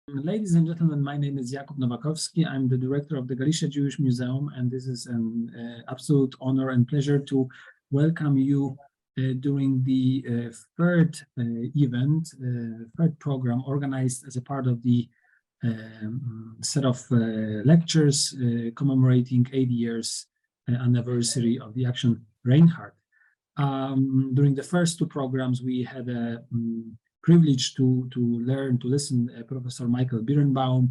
Ladies and gentlemen, my name is Jakub Nowakowski. I'm the director of the Galicia Jewish Museum, and this is an absolute honor and pleasure to welcome you during the third event, third program organized as a part of the set of lectures commemorating 80 years anniversary of the action Reinhardt. During the first two programs, we had a privilege to listen Professor Michael Birnbaum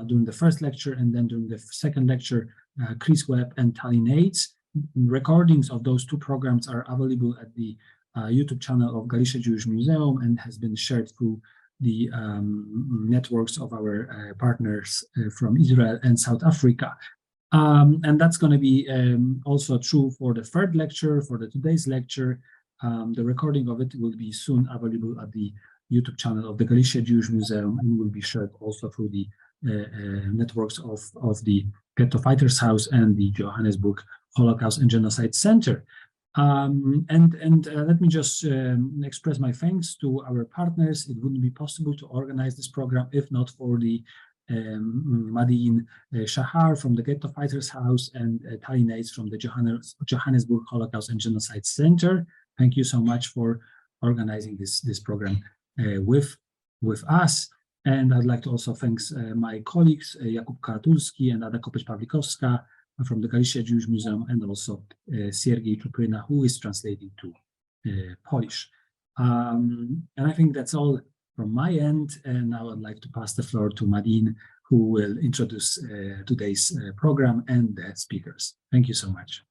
during the first lecture, and then during the second lecture, Chris Webb and Tali Nates. Recordings of those two programs are available at the YouTube channel of Galicia Jewish Museum and has been shared through the networks of our partners from Israel and South Africa. And that's going to be also true for the third lecture, for today's lecture. The recording of it will be soon available at the YouTube channel of the Galicia Jewish Museum and will be shared also through the networks of the Ghetto Fighters House and the Johannesburg Holocaust and Genocide Center. Let me just express my thanks to our partners. It wouldn't be possible to organize this program if not for the Madin Shahar from the Ghetto Fighters House and Tali Nates from the Johannesburg Holocaust and Genocide Center. Thank you so much for organizing this program with us. And I'd like to also thank my colleagues, Jakub Karatulski and Ada Kopeć-Pawlikowska from the Galicia Jewish Museum, and also Siergiej Czupryna, who is translating to Polish. And I think that's all from my end. And now I'd like to pass the floor to Madin, who will introduce today's program and the speakers. Thank you so much.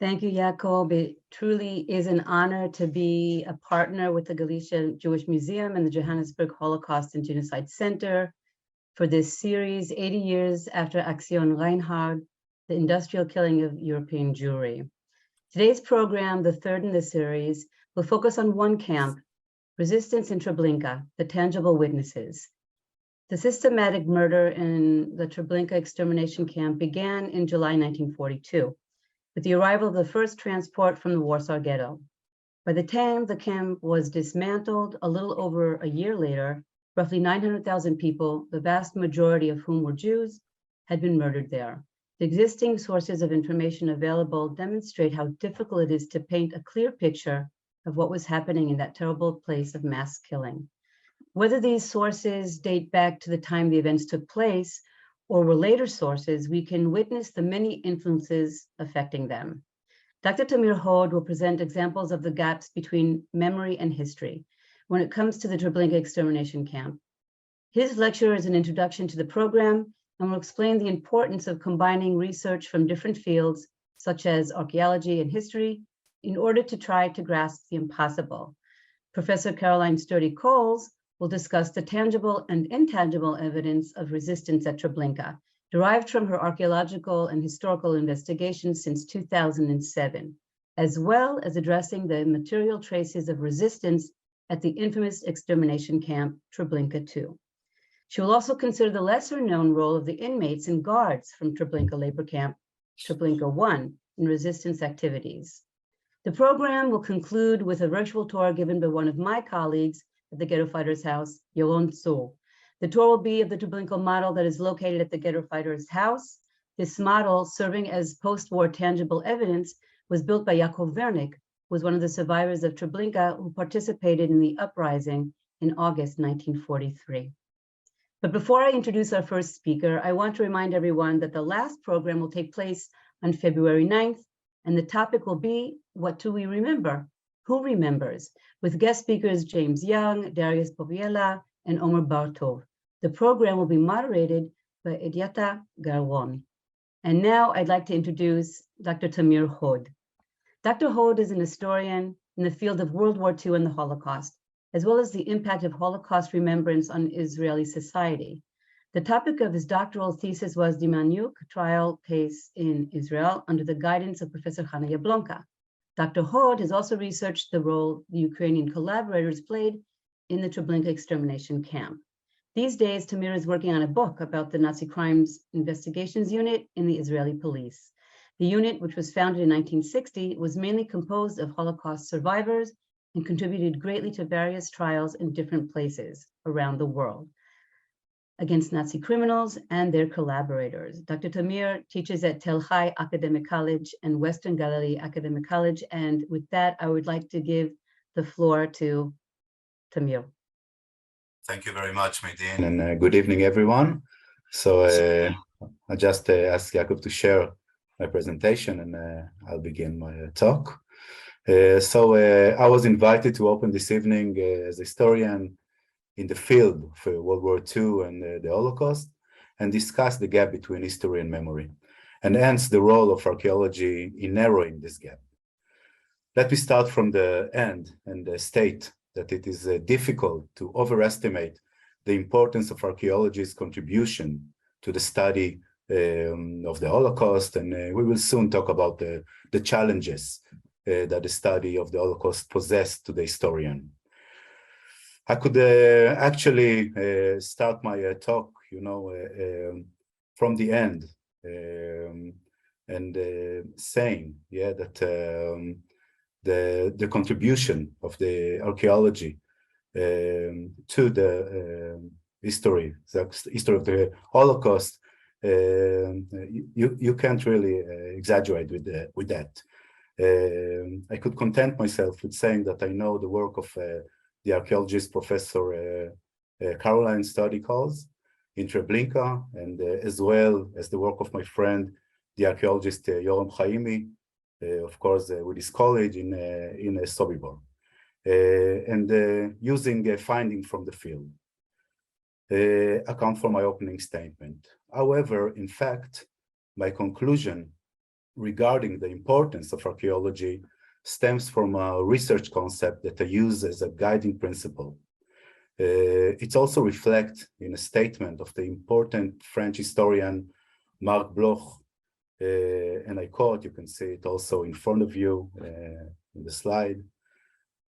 Thank you, Jakub. It truly is an honor to be a partner with the Galicia Jewish Museum and the Johannesburg Holocaust and Genocide Center for this series, 80 years after Action Reinhardt, the industrial killing of European Jewry. Today's program, the third in the series, will focus on one camp, resistance in Treblinka, the tangible witnesses. The systematic murder in the Treblinka extermination camp began in July 1942. With the arrival of the first transport from the Warsaw Ghetto. By the time the camp was dismantled, a little over a year later, roughly 900,000 people, the vast majority of whom were Jews, had been murdered there. The existing sources of information available demonstrate how difficult it is to paint a clear picture of what was happening in that terrible place of mass killing. Whether these sources date back to the time the events took place, or were later sources, we can witness the many influences affecting them. Dr. Tamir Hod will present examples of the gaps between memory and history when it comes to the Treblinka extermination camp. His lecture is an introduction to the program and will explain the importance of combining research from different fields, such as archaeology and history, in order to try to grasp the impossible. Professor Caroline Sturdy-Coles will discuss the tangible and intangible evidence of resistance at Treblinka, derived from her archaeological and historical investigations since 2007, as well as addressing the material traces of resistance at the infamous extermination camp, Treblinka II. She will also consider the lesser-known role of the inmates and guards from Treblinka labor camp, Treblinka I, in resistance activities. The program will conclude with a virtual tour given by one of my colleagues at the Ghetto Fighters House, Yaron Tzur. The tour will be of the Treblinka model that is located at the Ghetto Fighters House. This model, serving as post-war tangible evidence, was built by Yaakov Wernick, who was one of the survivors of Treblinka who participated in the uprising in August 1943. But before I introduce our first speaker, I want to remind everyone that the last program will take place on February 9th, and the topic will be, what do we remember? Who remembers? With guest speakers James Young, Darius Poviela, and Omer Bartov. The program will be moderated by Ediata Garwon. And now I'd like to introduce Dr. Tamir Hod. Dr. Hod is an historian in the field of World War II and the Holocaust, as well as the impact of Holocaust remembrance on Israeli society. The topic of his doctoral thesis was the Manyuk trial case in Israel under the guidance of Professor Hannah Yablonka. Dr. Hod has also researched the role the Ukrainian collaborators played in the Treblinka extermination camp. These days, Tamir is working on a book about the Nazi Crimes Investigations Unit in the Israeli police. The unit, which was founded in 1960, was mainly composed of Holocaust survivors and contributed greatly to various trials in different places around the world. against Nazi criminals and their collaborators. Dr. Tamir teaches at Tel Hai Academic College and Western Galilee Academic College. And with that, I would like to give the floor to Tamir. Thank you very much, Medine, and good evening, everyone. So I just asked Jacob to share my presentation, and I'll begin my talk. I was invited to open this evening as a historian in the field for World War II and the Holocaust, and discuss the gap between history and memory, and hence the role of archaeology in narrowing this gap. Let me start from the end and state that it is difficult to overestimate the importance of archaeology's contribution to the study of the Holocaust, and we will soon talk about the challenges that the study of the Holocaust possessed to the historian. I could actually start my talk, from the end, and saying, that the contribution of the archaeology to the history of the Holocaust, you can't really exaggerate with that. I could content myself with saying that I know the work of the archaeologist Professor Caroline Study-Calls in Treblinka, and as well as the work of my friend, the archaeologist Yoram Chaimi, of course, with his college in Sobibor, and using finding from the field account for my opening statement. However, in fact, my conclusion regarding the importance of archaeology stems from a research concept that I use as a guiding principle. It's also reflected in a statement of the important French historian Marc Bloch, and I quote, you can see it also in front of you in the slide: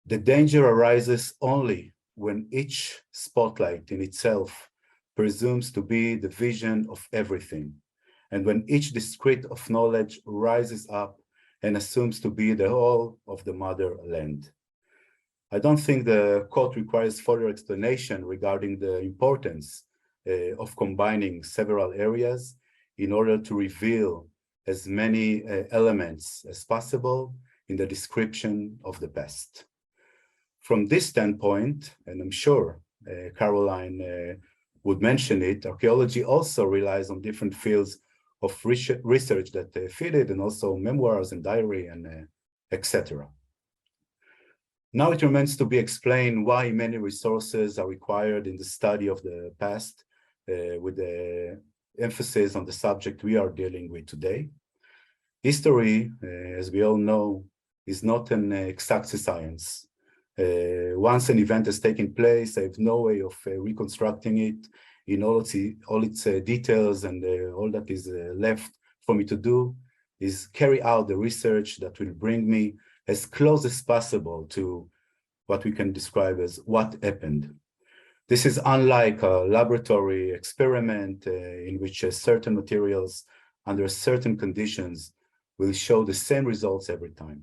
"The danger arises only when each spotlight in itself presumes to be the vision of everything, and when each discrete of knowledge rises up and assumes to be the whole of the motherland." I don't think the quote requires further explanation regarding the importance of combining several areas in order to reveal as many elements as possible in the description of the past. From this standpoint, and I'm sure Caroline would mention it, archaeology also relies on different fields of research that feed it, and also memoirs and diary and etc. Now it remains to be explained why many resources are required in the study of the past, with the emphasis on the subject we are dealing with today. History, as we all know, is not an exact science. Once an event has taken place, I have no way of reconstructing it in all its details, and all that is left for me to do is carry out the research that will bring me as close as possible to what we can describe as what happened. This is unlike a laboratory experiment in which certain materials under certain conditions will show the same results every time.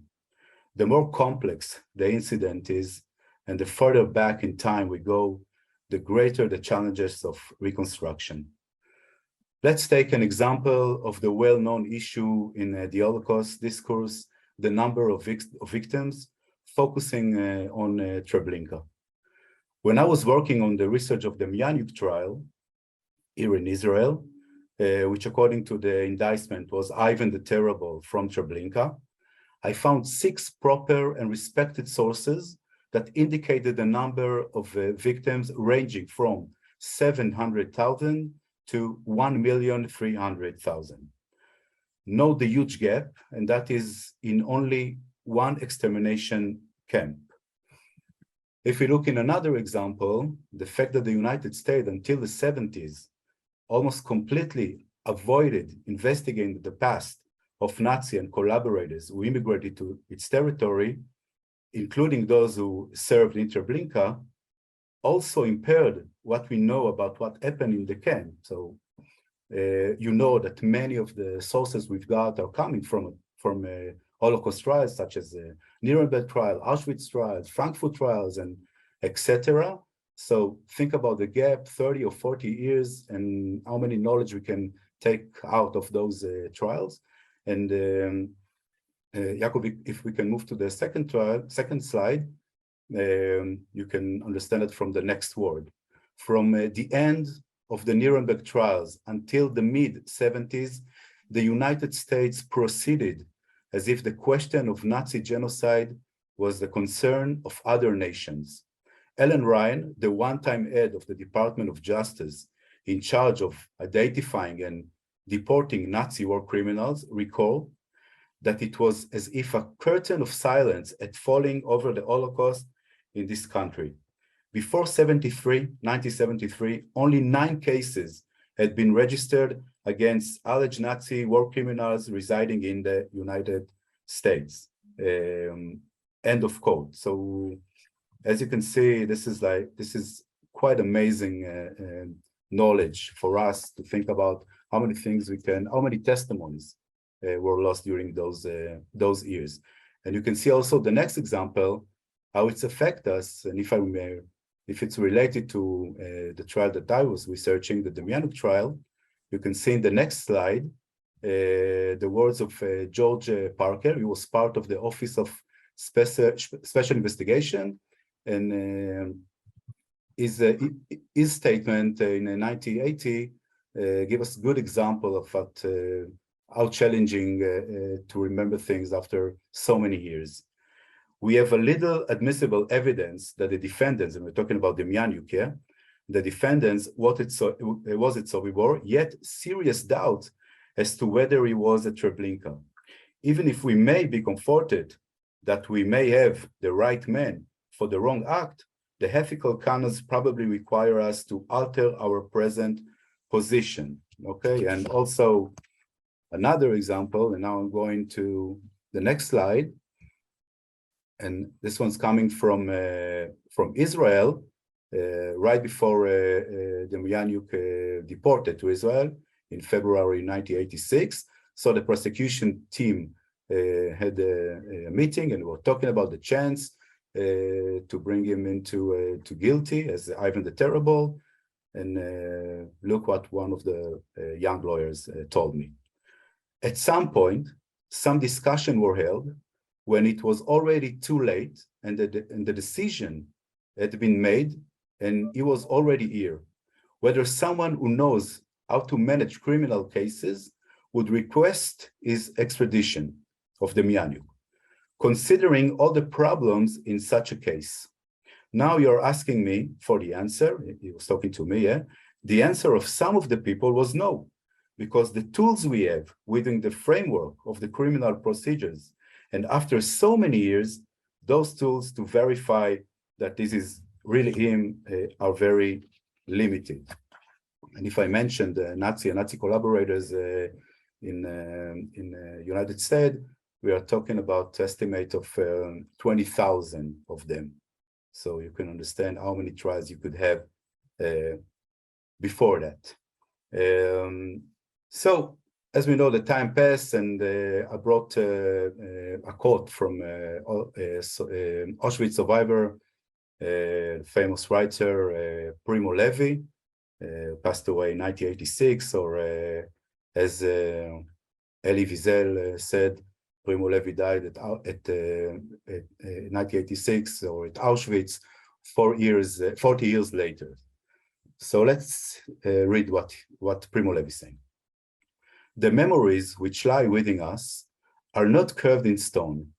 The more complex the incident is, and the further back in time we go, the greater the challenges of reconstruction. Let's take an example of the well-known issue in the Holocaust discourse, the number of victims, focusing on Treblinka. When I was working on the research of the Mianyuk trial here in Israel, which according to the indictment was Ivan the Terrible from Treblinka, I found 6 proper and respected sources that indicated the number of victims ranging from 700,000 to 1,300,000. Note the huge gap, and that is in only one extermination camp. If we look in another example, the fact that the United States until the 70s almost completely avoided investigating the past of Nazi and collaborators who immigrated to its territory, including those who served in Treblinka, also impaired what we know about what happened in the camp. So you know that many of the sources we've got are coming from Holocaust trials, such as Nuremberg trial, Auschwitz trials, Frankfurt trials, and etc. So think about the gap, 30 or 40 years, and how many knowledge we can take out of those trials. And Jacob, if we can move to the second slide, you can understand it from the next word. From the end of the Nuremberg trials until the mid-70s, the United States proceeded as if the question of Nazi genocide was the concern of other nations. Ellen Ryan, the one-time head of the Department of Justice in charge of identifying and deporting Nazi war criminals, recalled that it was as if a curtain of silence had fallen over the Holocaust in this country. Before 1973, only 9 cases had been registered against alleged Nazi war criminals residing in the United States. End of quote. So, as you can see, this is quite amazing knowledge for us to think about how many things how many testimonies were lost during those years. And you can see also the next example, how it's affect us, and if it's related to the trial that I was researching, the Demjanjuk trial. You can see in the next slide the words of George Parker. He was part of the Office of Special Investigation, and his statement in 1980 gave us a good example of how challenging to remember things after so many years. We have a little admissible evidence that the defendants, and we're talking about Demjanjuk here, the defendants was it Sobibor, yet serious doubt as to whether he was a Treblinka. Even if we may be comforted that we may have the right man for the wrong act, the ethical canons probably require us to alter our present position. Okay, and also another example, and now I'm going to the next slide. And this one's coming from Israel, right before Demjanjuk deported to Israel in February 1986. So the prosecution team had a meeting, and we were talking about the chance to bring him into to guilty as Ivan the Terrible. And look what one of the young lawyers told me. At some point, some discussion were held when it was already too late, and the decision had been made, and he was already here. Whether someone who knows how to manage criminal cases would request his extradition of Demjanjuk, considering all the problems in such a case. Now you're asking me for the answer. He was talking to me, yeah? The answer of some of the people was no, because the tools we have within the framework of the criminal procedures, and after so many years, those tools to verify that this is really him are very limited. And if I mentioned Nazi and Nazi collaborators in United States, we are talking about estimate of 20,000 of them. So you can understand how many trials you could have before that. So, as we know, the time passed, and I brought a quote from Auschwitz survivor, famous writer Primo Levi, passed away in 1986, or as Elie Wiesel said, Primo Levi died at 1986, or at Auschwitz, 40 years later. So let's read what Primo Levi is saying. The memories which lie within us are not carved in stone.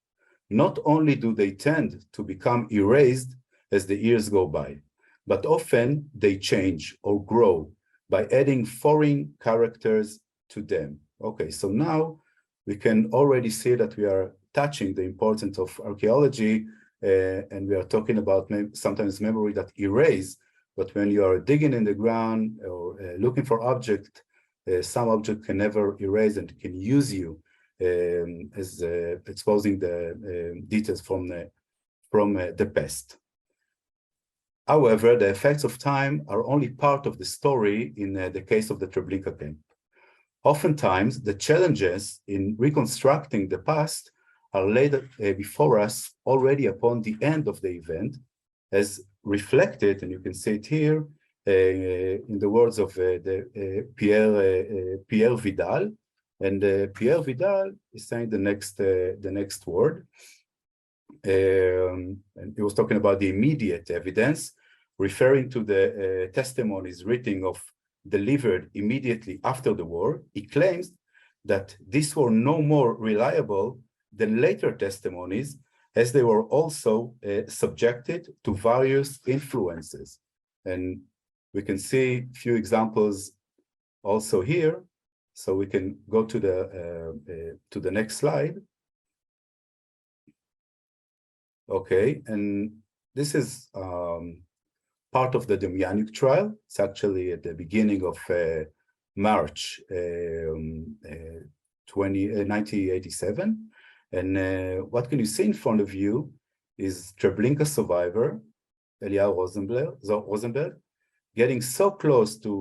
Not only do they tend to become erased as the years go by, but often they change or grow by adding foreign characters to them. Okay, so now we can already see that we are touching the importance of archaeology, and we are talking about sometimes memory that erase, but when you are digging in the ground or looking for objects, some object can never erase and can use you as exposing the details from the past. However, the effects of time are only part of the story in the case of the Treblinka camp. Oftentimes, the challenges in reconstructing the past are laid before us already upon the end of the event, as reflected, and you can see it here, in the words of Pierre Vidal. And Pierre Vidal is saying the next word. And he was talking about the immediate evidence, referring to the testimonies written of delivered immediately after the war. He claims that these were no more reliable than later testimonies, as they were also subjected to various influences. And we can see a few examples also here. So we can go to the next slide. Okay, and this is part of the Demjanjuk trial. It's actually at the beginning of March 1987. And what can you see in front of you is Treblinka survivor, Eli Rosenberg, getting so close to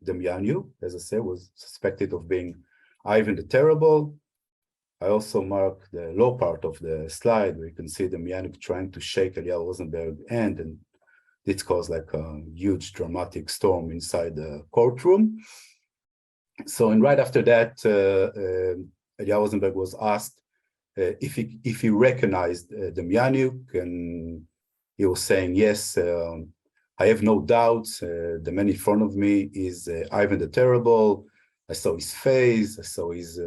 Demjanjuk, as I said, was suspected of being Ivan the Terrible. I also mark the low part of the slide where you can see Demjanjuk trying to shake Eli Rosenberg's hand, and it caused like a huge dramatic storm inside the courtroom. So, and right after that, Eli Rosenberg was asked if he recognized Demjanjuk, and he was saying, yes, I have no doubts. The man in front of me is Ivan the Terrible. I saw his face, I saw his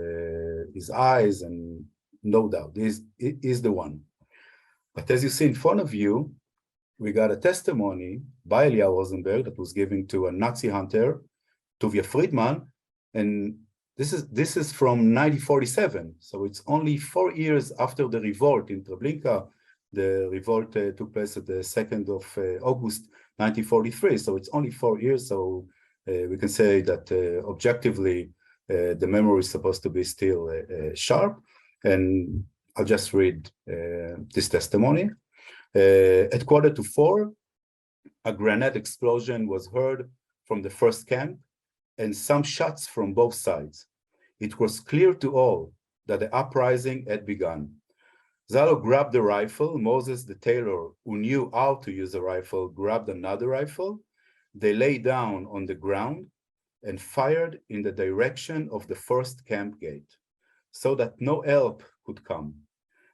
eyes, and no doubt, he's the one. But as you see in front of you, we got a testimony by Eli Rosenberg that was given to a Nazi hunter, Tuvia Friedman, and this is from 1947. So it's only 4 years after the revolt in Treblinka. The revolt took place at the 2nd of August 1943. So it's only 4 years. So we can say that objectively, the memory is supposed to be still sharp. And I'll just read this testimony. At 3:45, a grenade explosion was heard from the first camp and some shots from both sides. It was clear to all that the uprising had begun. Zalo grabbed the rifle. Moses, the tailor, who knew how to use a rifle, grabbed another rifle. They lay down on the ground and fired in the direction of the first camp gate so that no help could come.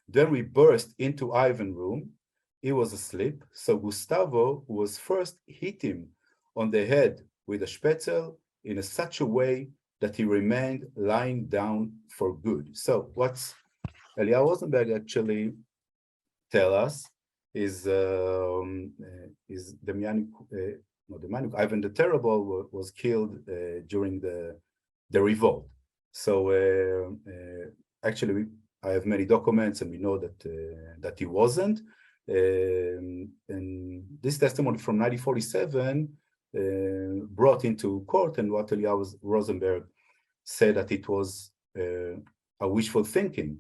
Then we burst into Ivan's room. He was asleep, so Gustavo, who was first, hit him on the head with a spätzle in such a way that he remained lying down for good. So what's Eli Rosenberg actually tell us is Demjanjuk, Ivan the Terrible was killed during the revolt. So actually, I have many documents, and we know that he wasn't. And this testimony from 1947 brought into court, and what Eli Rosenberg said that it was a wishful thinking.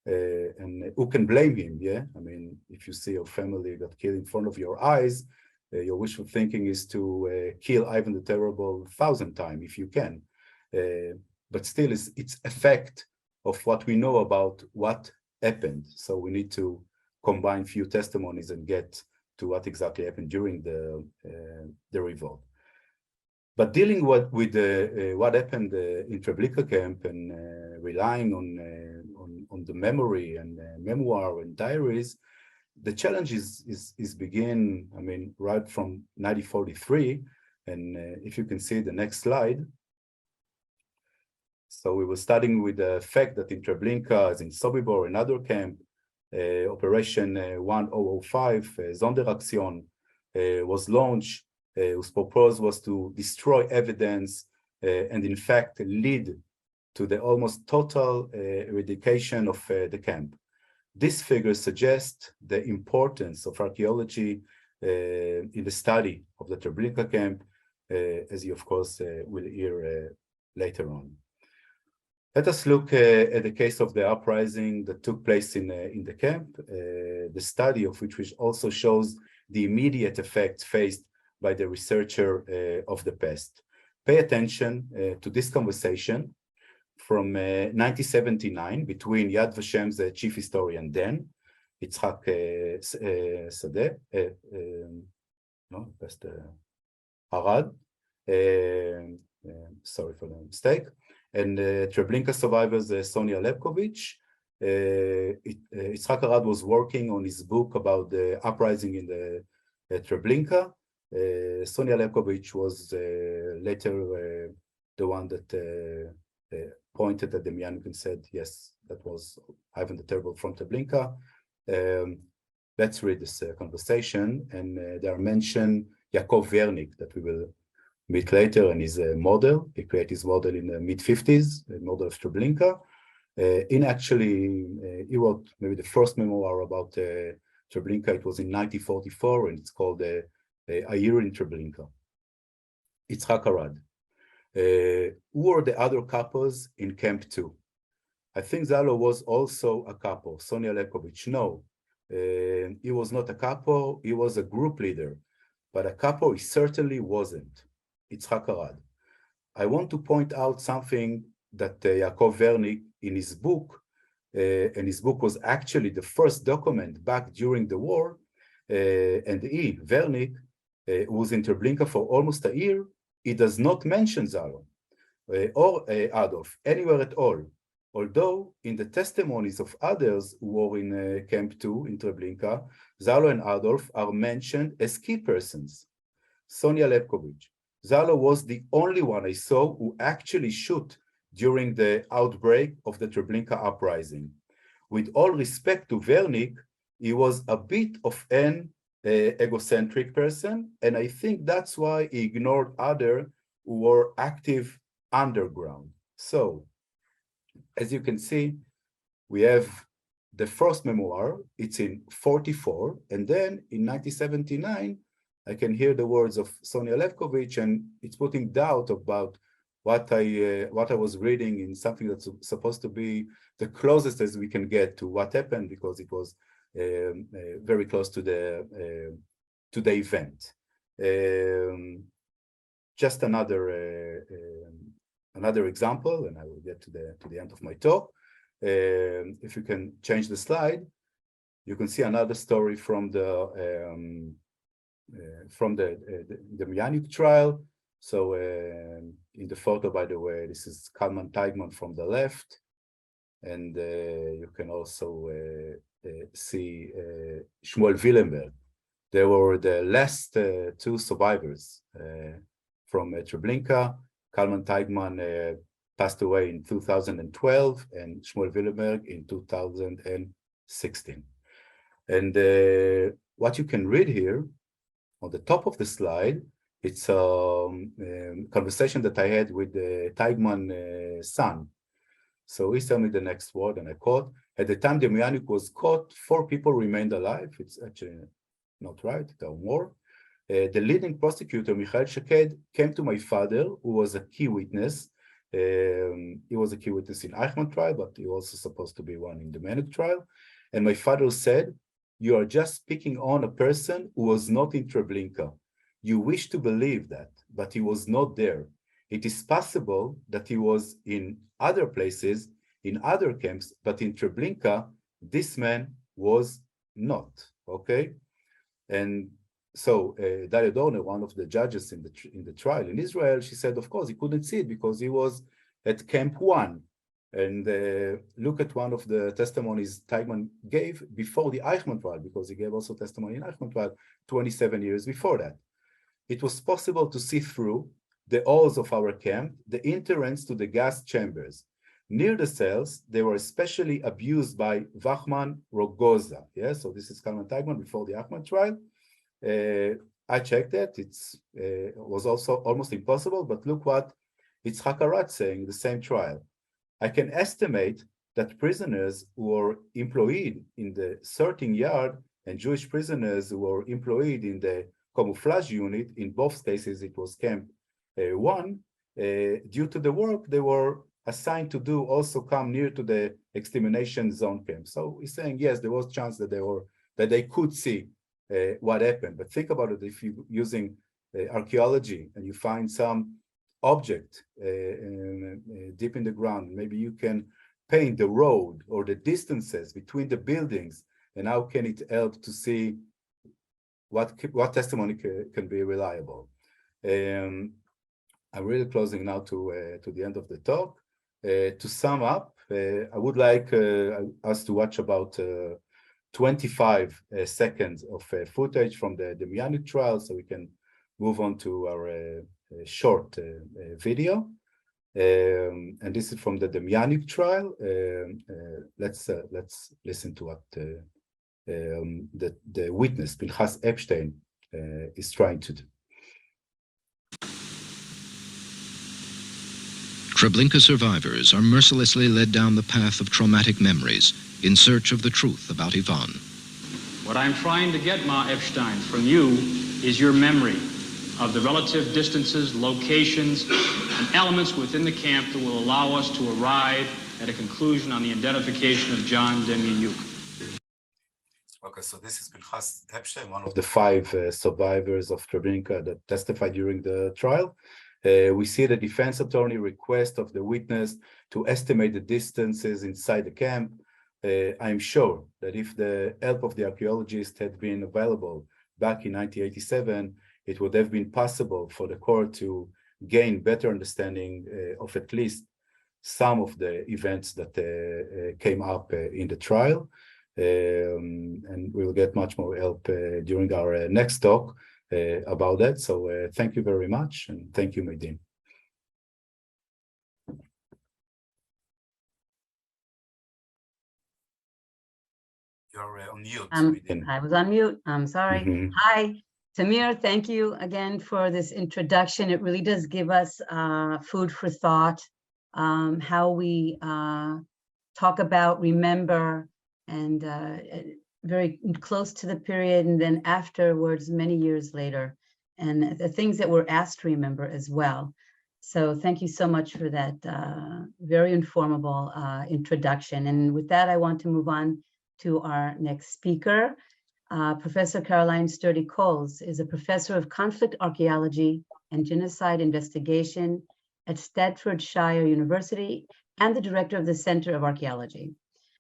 And who can blame him? Yeah, I mean, if you see your family got killed in front of your eyes, your wishful thinking is to kill Ivan the Terrible 1,000 times if you can. But still, it's effect of what we know about what happened. So we need to combine few testimonies and get to what exactly happened during the revolt. But dealing with what happened in Treblinka camp and relying on the memory and memoir and diaries, the challenge is begin, I mean, right from 1943. And if you can see the next slide. So we were starting with the fact that in Treblinka, as in Sobibor, another camp, Operation 1005, Sonderaktion, was launched, whose purpose was to destroy evidence and in fact lead to the almost total eradication of the camp. This figure suggests the importance of archaeology in the study of the Treblinka camp, as you of course will hear later on. Let us look at the case of the uprising that took place in the camp, the study of which also shows the immediate effects faced by the researcher of the past. Pay attention to this conversation from 1979 between Yad Vashem's chief historian then Yitzhak Sadeh, no, that's the Arad, sorry for the mistake, and Treblinka survivors Sonia Lebkovich. Yitzhak Arad was working on his book about the uprising in the Treblinka. Sonia Lebkovich was later the one that pointed at the Mianuk and said, yes, that was Ivan the Terrible from Treblinka. Let's read this conversation, and there are mentioned Yaakov Wernick that we will meet later, and he's a model. He created his model in the mid-50s, the model of Treblinka. He wrote maybe the first memoir about Treblinka. It was in 1944, and it's called A Year in Treblinka. Yitzhak Arad. Who were the other couples in Camp 2? I think Zalo was also a couple, Sonia Lebkovich. No, he was not a couple, he was a group leader, but a couple he certainly wasn't. Yitzhak Arad. I want to point out something that Yaakov Wernick in his book, and his book was actually the first document back during the war, and Wernick, who was in Treblinka for almost a year, he does not mention Zalo or Adolf anywhere at all. Although in the testimonies of others who were in Camp 2 in Treblinka, Zalo and Adolf are mentioned as key persons. Sonia Lebkovich. Zalo was the only one I saw who actually shoot during the outbreak of the Treblinka uprising. With all respect to Wernick, he was a bit of an egocentric person, and I think that's why he ignored others who were active underground. So, as you can see, we have the first memoir, it's in 44, and then in 1979, I can hear the words of Sonia Lebkovich, and it's putting doubt about what I was reading in something that's supposed to be the closest as we can get to what happened, because it was very close to the event. Just another example, and I will get to the end of my talk. If you can change the slide, you can see another story from the Mianuk trial. So in the photo, by the way, this is Teichmann from the left, and you can also see Shmuel Willenberg. They were the last two survivors from Treblinka. Teichmann passed away in 2012, and Shmuel Willenberg in 2016. And what you can read here on the top of the slide, it's a conversation that I had with Teichmann's son. So he told me the next word, and I quote, "At the time the Mianuk was caught, 4 people remained alive." It's actually not right, there are more. The leading prosecutor, Michael Shaked, came to my father, who was a key witness. He was a key witness in Eichmann trial, but he was also supposed to be one in the Mianuk trial. And my father said, "You are just picking on a person who was not in Treblinka. You wish to believe that, but he was not there. It is possible that he was in other places, in other camps, but in Treblinka, this man was not." Okay? And so Dalia Dorner, one of the judges in the trial in Israel, she said, of course, he couldn't see it because he was at Camp 1. And look at one of the testimonies Teichmann gave before the Eichmann trial, because he gave also testimony in Eichmann trial 27 years before that. It was possible to see through the walls of our camp, the entrance to the gas chambers. Near the cells, they were especially abused by Wachman Rogoza. Yeah, so this is Kalman Teichmann before the Eichmann trial. I checked that. It was also almost impossible, but look what Yitzhak Arad saying in the same trial. I can estimate that prisoners who were employed in the sorting yard and Jewish prisoners who were employed in the camouflage unit, in both cases it was Camp 1, due to the work they were assigned to do, also come near to the extermination zone camp. So he's saying, yes, there was a chance that they could see what happened. But think about it, if you're using archaeology and you find some object deep in the ground, maybe you can paint the road or the distances between the buildings and how can it help to see what testimony can be reliable. I'm really closing now to the end of the talk. To sum up, I would like us to watch about 25 seconds of footage from the Damianic trial, so we can move on to our short video. And this is from the Damianic trial. Let's listen to what the witness, Pinchas Epstein, is trying to do. Treblinka survivors are mercilessly led down the path of traumatic memories in search of the truth about Ivan. What I'm trying to get, Ma Epstein, from you is your memory of the relative distances, locations, and elements within the camp that will allow us to arrive at a conclusion on the identification of John Demjanjuk. Okay, so this is Pinchas Epstein, one of the 5 survivors of Treblinka that testified during the trial. We see the defense attorney request of the witness to estimate the distances inside the camp. I'm sure that if the help of the archaeologist had been available back in 1987, it would have been possible for the court to gain better understanding of at least some of the events that came up in the trial. And we'll get much more help during our next talk about that. So thank you very much, and thank you, Maydeen. You're on mute, Maydeen. I was on mute. I'm sorry. Hi, Tamir. Thank you again for this introduction. It really does give us food for thought, how we talk about, remember, and very close to the period, and then afterwards, many years later, and the things that we're asked to remember as well. So thank you so much for that very informable introduction. And with that, I want to move on to our next speaker. Professor Caroline Sturdy-Coles is a professor of conflict archaeology and genocide investigation at Staffordshire University and the director of the Center of Archaeology.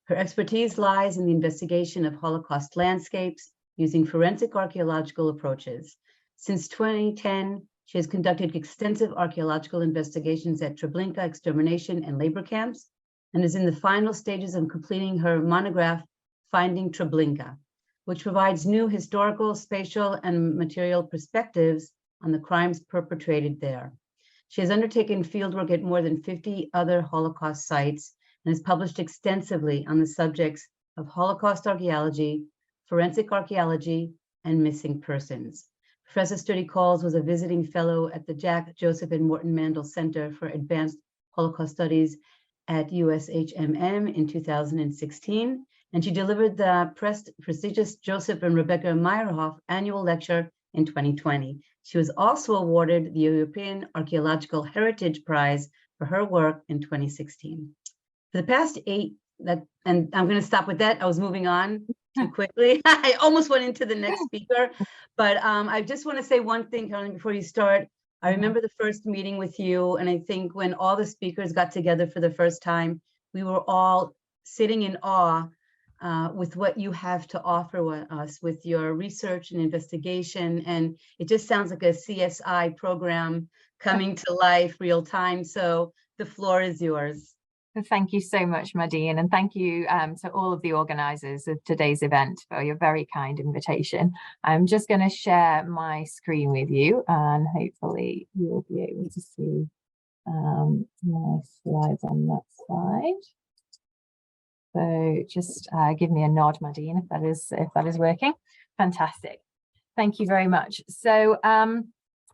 Her expertise lies in the investigation of Holocaust landscapes using forensic archaeological approaches. Since 2010, she has conducted extensive archaeological investigations at Treblinka, extermination, and labor camps, and is in the final stages of completing her monograph, Finding Treblinka, which provides new historical, spatial, and material perspectives on the crimes perpetrated there. She has undertaken fieldwork at more than 50 other Holocaust sites and has published extensively on the subjects of Holocaust archaeology, forensic archaeology, and missing persons. Professor Sturdy-Coles was a visiting fellow at the Jack, Joseph, and Morton Mandel Center for Advanced Holocaust Studies at USHMM in 2016, and she delivered the prestigious Joseph and Rebecca Meyerhoff annual lecture in 2020. She was also awarded the European Archaeological Heritage Prize for her work in 2016. For the past 8, and I'm going to stop with that. I was moving on too quickly. I almost went into the next speaker, but I just want to say one thing, Caroline, before you start. I remember the first meeting with you, and I think when all the speakers got together for the first time, we were all sitting in awe with what you have to offer us with your research and investigation. And it just sounds like a CSI program coming to life real time. So the floor is yours. Thank you so much, Maydeen, and thank you to all of the organizers of today's event for your very kind invitation. I'm just going to share my screen with you, and hopefully you'll be able to see my slides on that side. So just give me a nod, Maydeen, if that is working. Fantastic. Thank you very much. So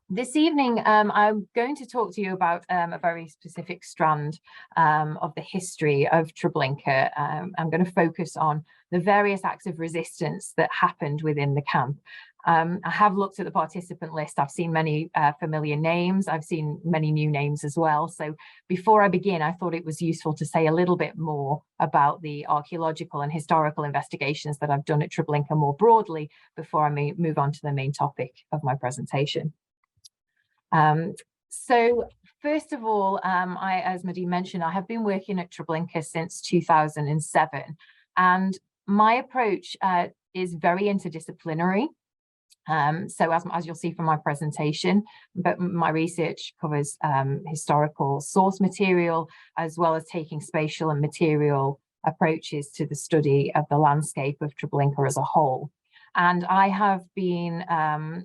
this evening, I'm going to talk to you about a very specific strand of the history of Treblinka. I'm going to focus on the various acts of resistance that happened within the camp. I have looked at the participant list. I've seen many familiar names. I've seen many new names as well. So before I begin, I thought it was useful to say a little bit more about the archaeological and historical investigations that I've done at Treblinka more broadly before I move on to the main topic of my presentation. So first of all, as Maydeen mentioned, I have been working at Treblinka since 2007. And My approach is very interdisciplinary. So as you'll see from my presentation, but my research covers historical source material, as well as taking spatial and material approaches to the study of the landscape of Treblinka as a whole. And I have been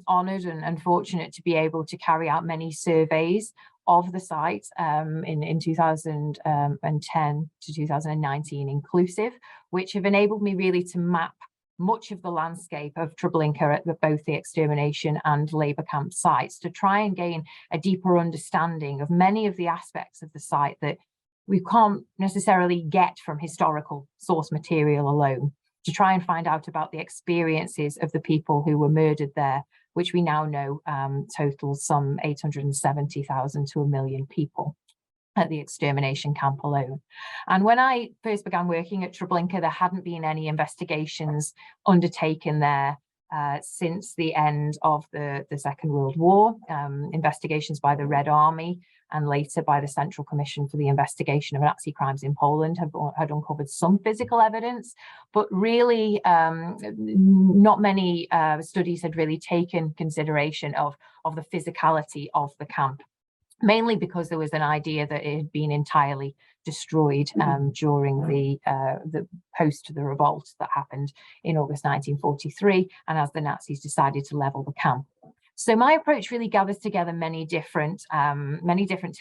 honoured and fortunate to be able to carry out many surveys of the site in 2010 to 2019 inclusive, which have enabled me really to map much of the landscape of Treblinka at both the extermination and labour camp sites, to try and gain a deeper understanding of many of the aspects of the site that we can't necessarily get from historical source material alone, to try and find out about the experiences of the people who were murdered there, which we now know totals some 870,000 to 1 million people at the extermination camp alone. And when I first began working at Treblinka, there hadn't been any investigations undertaken there since the end of the Second World War. Investigations by the Red Army and later by the Central Commission for the Investigation of Nazi Crimes in Poland had uncovered some physical evidence, but really not many studies had really taken consideration of the physicality of the camp, mainly because there was an idea that it had been entirely destroyed during the post the revolt that happened in August 1943, and as the Nazis decided to level the camp. So my approach really gathers together many different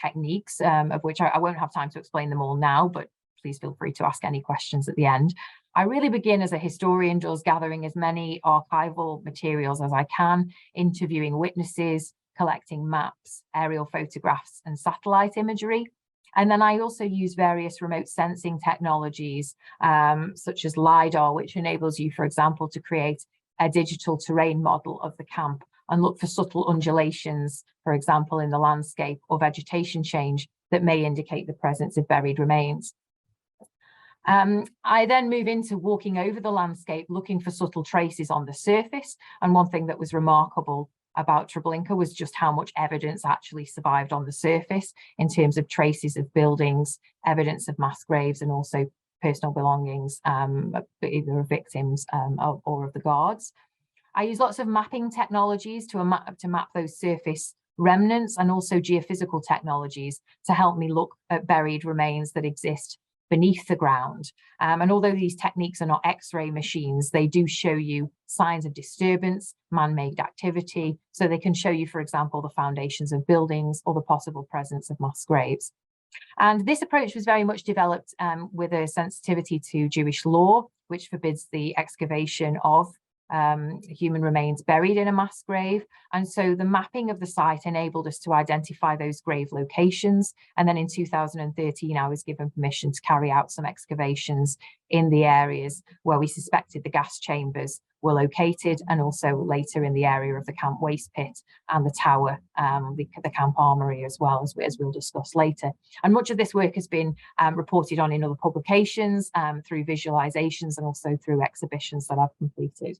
techniques, of which I won't have time to explain them all now, but please feel free to ask any questions at the end. I really begin as a historian, just gathering as many archival materials as I can, interviewing witnesses, collecting maps, aerial photographs, and satellite imagery. And then I also use various remote sensing technologies, such as LiDAR, which enables you, for example, to create a digital terrain model of the camp and look for subtle undulations, for example, in the landscape or vegetation change that may indicate the presence of buried remains. I then move into walking over the landscape, looking for subtle traces on the surface. And one thing that was remarkable about Treblinka was just how much evidence actually survived on the surface in terms of traces of buildings, evidence of mass graves, and also personal belongings, either of victims or of the guards. I use lots of mapping technologies to map those surface remnants, and also geophysical technologies to help me look at buried remains that exist beneath the ground. And although these techniques are not X-ray machines, they do show you signs of disturbance, man-made activity. So they can show you, for example, the foundations of buildings or the possible presence of mass graves. And this approach was very much developed with a sensitivity to Jewish law, which forbids the excavation of human remains buried in a mass grave. And so the mapping of the site enabled us to identify those grave locations. And then in 2013, I was given permission to carry out some excavations in the areas where we suspected the gas chambers were located, and also later in the area of the camp waste pit and the tower, the camp armory as well, as we'll discuss later. And much of this work has been reported on in other publications, through visualizations, and also through exhibitions that I've completed.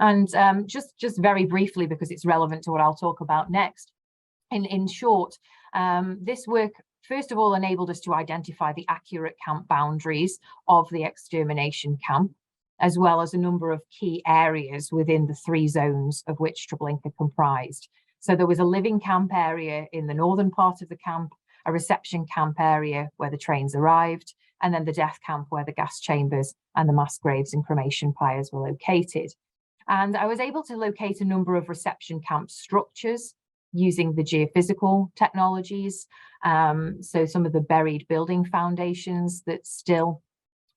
And just very briefly, because it's relevant to what I'll talk about next, in short, this work first of all enabled us to identify the accurate camp boundaries of the extermination camp, as well as a number of key areas within the 3 zones of which Treblinka comprised. So there was a living camp area in the northern part of the camp, a reception camp area where the trains arrived, and then the death camp where the gas chambers and the mass graves and cremation pyres were located. And I was able to locate a number of reception camp structures using the geophysical technologies. So some of the buried building foundations that still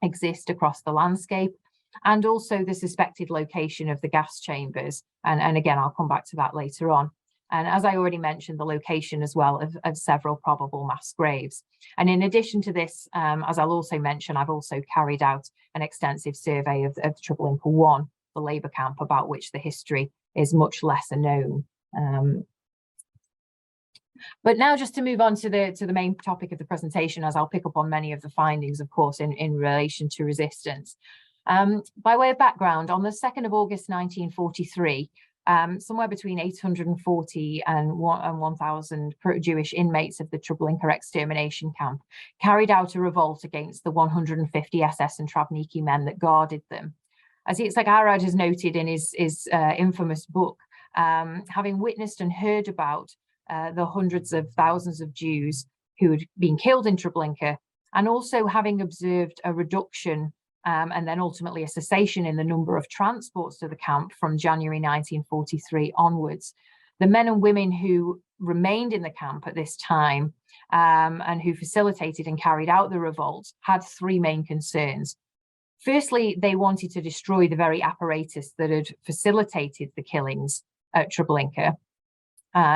exist across the landscape, and also the suspected location of the gas chambers. And again, I'll come back to that later on. And as I already mentioned, the location as well of several probable mass graves. And in addition to this, as I'll also mention, I've also carried out an extensive survey of Treblinka 1, the labour camp, about which the history is much lesser known. But now just to move on to the main topic of the presentation, as I'll pick up on many of the findings, of course, in relation to resistance. By way of background, on the 2nd of August 1943, somewhere between 840 and 1,000 Jewish inmates of the Treblinka extermination camp carried out a revolt against the 150 SS and Treblinka men that guarded them. As Yitzhak Arad has noted in his infamous book, having witnessed and heard about the hundreds of thousands of Jews who had been killed in Treblinka, and also having observed a reduction and then ultimately a cessation in the number of transports to the camp from January 1943 onwards, the men and women who remained in the camp at this time and who facilitated and carried out the revolt had three main concerns. Firstly, they wanted to destroy the very apparatus that had facilitated the killings at Treblinka.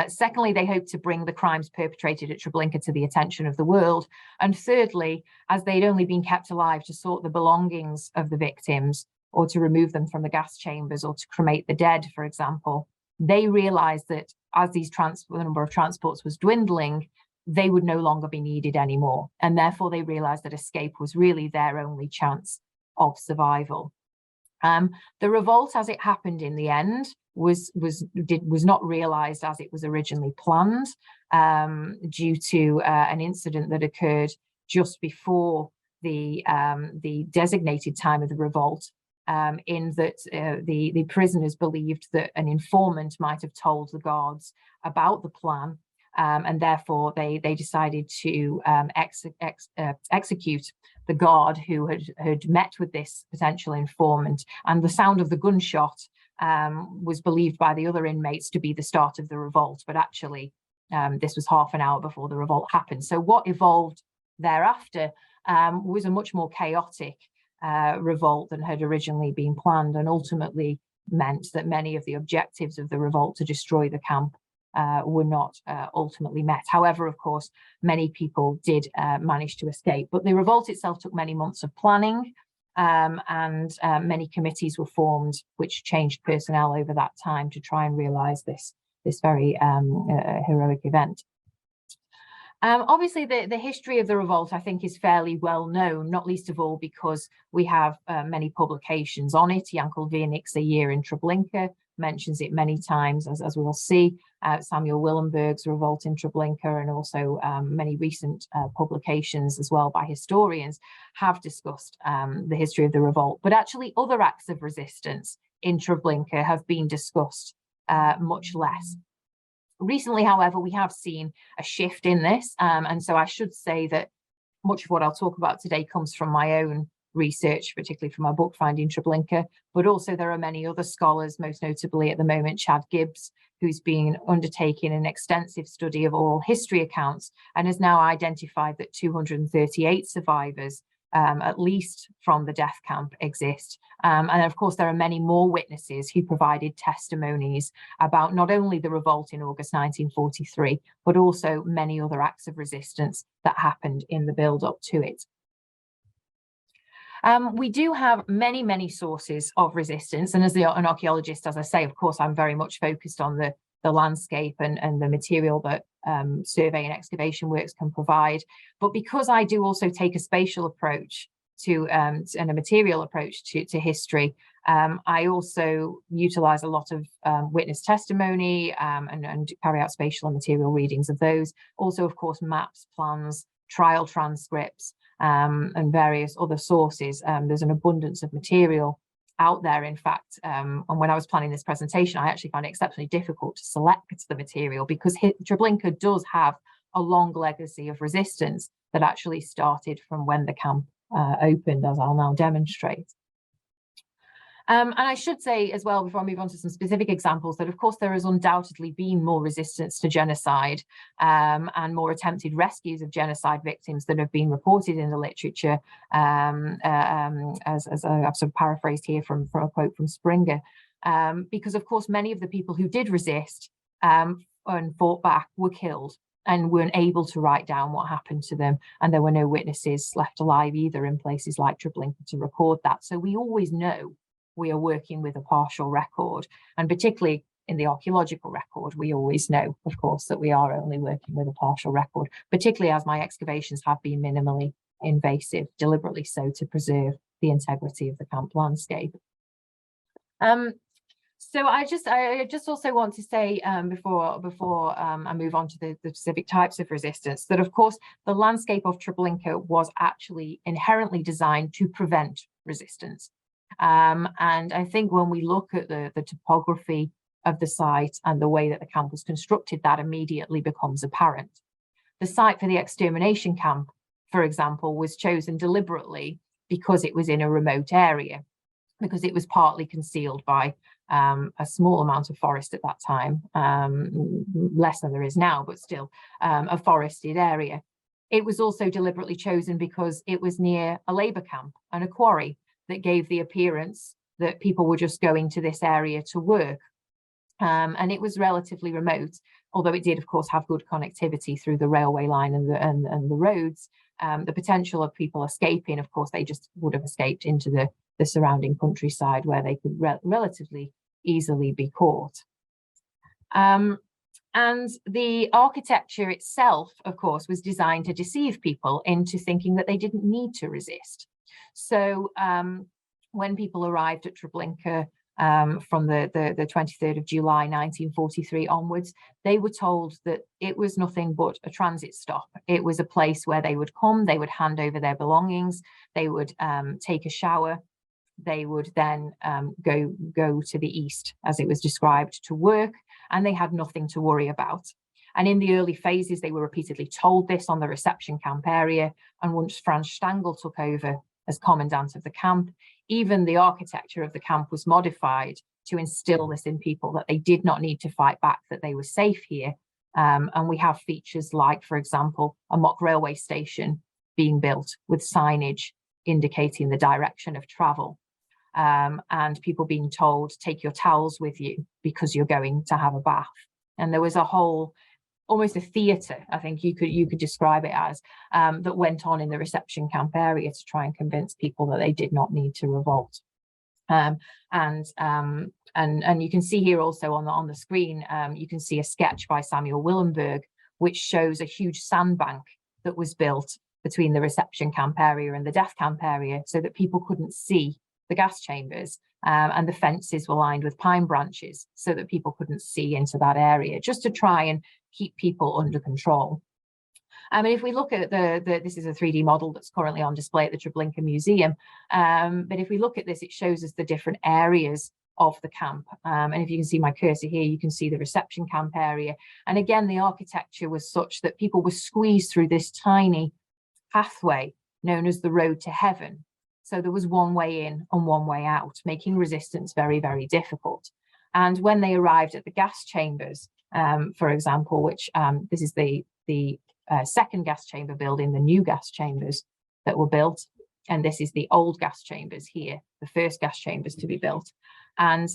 Secondly, they hoped to bring the crimes perpetrated at Treblinka to the attention of the world. And thirdly, as they'd only been kept alive to sort the belongings of the victims or to remove them from the gas chambers or to cremate the dead, for example, they realized that as the number of transports was dwindling, they would no longer be needed anymore. And therefore, they realized that escape was really their only chance of survival. The revolt, as it happened in the end, was not realized as it was originally planned, due to an incident that occurred just before the designated time of the revolt, in that the prisoners believed that an informant might have told the guards about the plan, and therefore they decided to execute the guard who had met with this potential informant. And the sound of the gunshot was believed by the other inmates to be the start of the revolt, but actually this was half an hour before the revolt happened. So what evolved thereafter was a much more chaotic revolt than had originally been planned, and ultimately meant that many of the objectives of the revolt to destroy the camp were not ultimately met. However, of course, many people did manage to escape, but the revolt itself took many months of planning, and many committees were formed which changed personnel over that time to try and realize this very heroic event. Obviously, the history of the revolt, I think, is fairly well known, not least of all because we have many publications on it. Yankel Wiernik's A Year in Treblinka mentions it many times, as we will see. Samuel Willenberg's Revolt in Treblinka, and also many recent publications as well by historians have discussed the history of the revolt. But actually other acts of resistance in Treblinka have been discussed much less. Recently, however, we have seen a shift in this, and so I should say that much of what I'll talk about today comes from my own research, particularly from my book Finding Treblinka, but also there are many other scholars, most notably at the moment Chad Gibbs, who's been undertaking an extensive study of oral history accounts and has now identified that 238 survivors, at least from the death camp, exist. And of course, there are many more witnesses who provided testimonies about not only the revolt in August 1943, but also many other acts of resistance that happened in the build-up to it. We do have many sources of resistance, and as an archaeologist, as I say, of course, I'm very much focused on the landscape and the material that survey and excavation works can provide. But because I do also take a spatial approach to and a material approach to history, I also utilize a lot of witness testimony and carry out spatial and material readings of those. Also, of course, maps, plans, trial transcripts, and various other sources. There's an abundance of material out there, in fact, and when I was planning this presentation, I actually found it exceptionally difficult to select the material because Treblinka does have a long legacy of resistance that actually started from when the camp opened, as I'll now demonstrate. And I should say as well, before I move on to some specific examples, that of course there has undoubtedly been more resistance to genocide and more attempted rescues of genocide victims that have been reported in the literature, as I've sort of paraphrased here from a quote from Springer, because of course many of the people who did resist and fought back were killed and weren't able to write down what happened to them, and there were no witnesses left alive either in places like Treblinka to record that. So we always know we are working with a partial record, and particularly in the archaeological record, we always know, of course, that we are only working with a partial record, particularly as my excavations have been minimally invasive, deliberately so to preserve the integrity of the camp landscape. So I just also want to say before I move on to the specific types of resistance, that of course the landscape of Treblinka was actually inherently designed to prevent resistance. And I think when we look at the topography of the site and the way that the camp was constructed, that immediately becomes apparent. The site for the extermination camp, for example, was chosen deliberately because it was in a remote area, because it was partly concealed by a small amount of forest at that time, less than there is now, but still a forested area. It was also deliberately chosen because it was near a labour camp and a quarry that gave the appearance that people were just going to this area to work. And it was relatively remote, although it did, of course, have good connectivity through the railway line and the roads. The potential of people escaping, of course, they just would have escaped into the surrounding countryside where they could relatively easily be caught. And the architecture itself, of course, was designed to deceive people into thinking that they didn't need to resist. So when people arrived at Treblinka from the 23rd of July 1943 onwards, they were told that it was nothing but a transit stop. It was a place where they would come, they would hand over their belongings, they would take a shower, they would then go to the east, as it was described, to work, and they had nothing to worry about. And in the early phases, they were repeatedly told this on the reception camp area, and once Franz Stangl took over as commandant of the camp, even the architecture of the camp was modified to instill this in people, that they did not need to fight back, that they were safe here. And we have features like, for example, a mock railway station being built with signage indicating the direction of travel, and people being told, take your towels with you because you're going to have a bath. And there was a whole, almost a theatre, I think you could describe it as, that went on in the reception camp area to try and convince people that they did not need to revolt. And you can see here also on the screen, you can see a sketch by Samuel Willenberg, which shows a huge sandbank that was built between the reception camp area and the death camp area, so that people couldn't see the gas chambers, and the fences were lined with pine branches so that people couldn't see into that area, just to try and keep people under control. And if we look at this is a 3D model that's currently on display at the Treblinka Museum, but if we look at this, it shows us the different areas of the camp. And if you can see my cursor here, you can see the reception camp area. And again, the architecture was such that people were squeezed through this tiny pathway known as the road to heaven. So there was one way in and one way out, making resistance very, very difficult. And when they arrived at the gas chambers, for example, which this is the second gas chamber building, the new gas chambers that were built, and this is the old gas chambers here, the first gas chambers to be built. And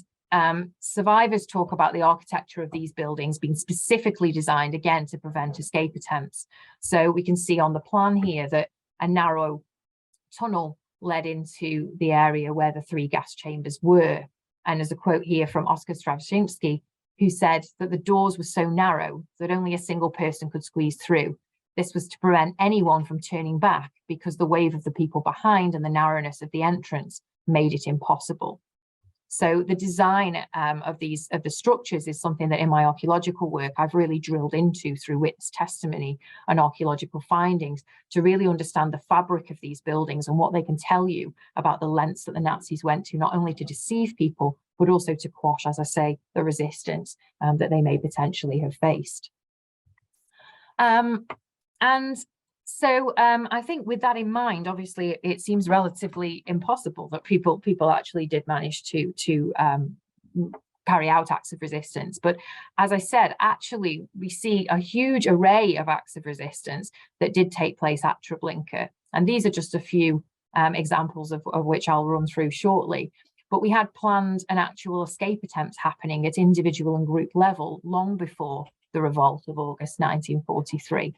survivors talk about the architecture of these buildings being specifically designed, again, to prevent escape attempts. So we can see on the plan here that a narrow tunnel led into the area where the 3 gas chambers were. And there's a quote here from Oskar Straczynski, who said that the doors were so narrow that only a single person could squeeze through. This was to prevent anyone from turning back, because the wave of the people behind and the narrowness of the entrance made it impossible. So the design of the structures is something that in my archaeological work I've really drilled into through witness testimony and archaeological findings, to really understand the fabric of these buildings and what they can tell you about the lengths that the Nazis went to, not only to deceive people, but also to quash, as I say, the resistance that they may potentially have faced. And so I think with that in mind, obviously, it seems relatively impossible that people actually did manage to carry out acts of resistance. But as I said, actually, we see a huge array of acts of resistance that did take place at Treblinka. And these are just a few examples of which I'll run through shortly. But we had planned and actual escape attempts happening at individual and group level long before the revolt of August 1943.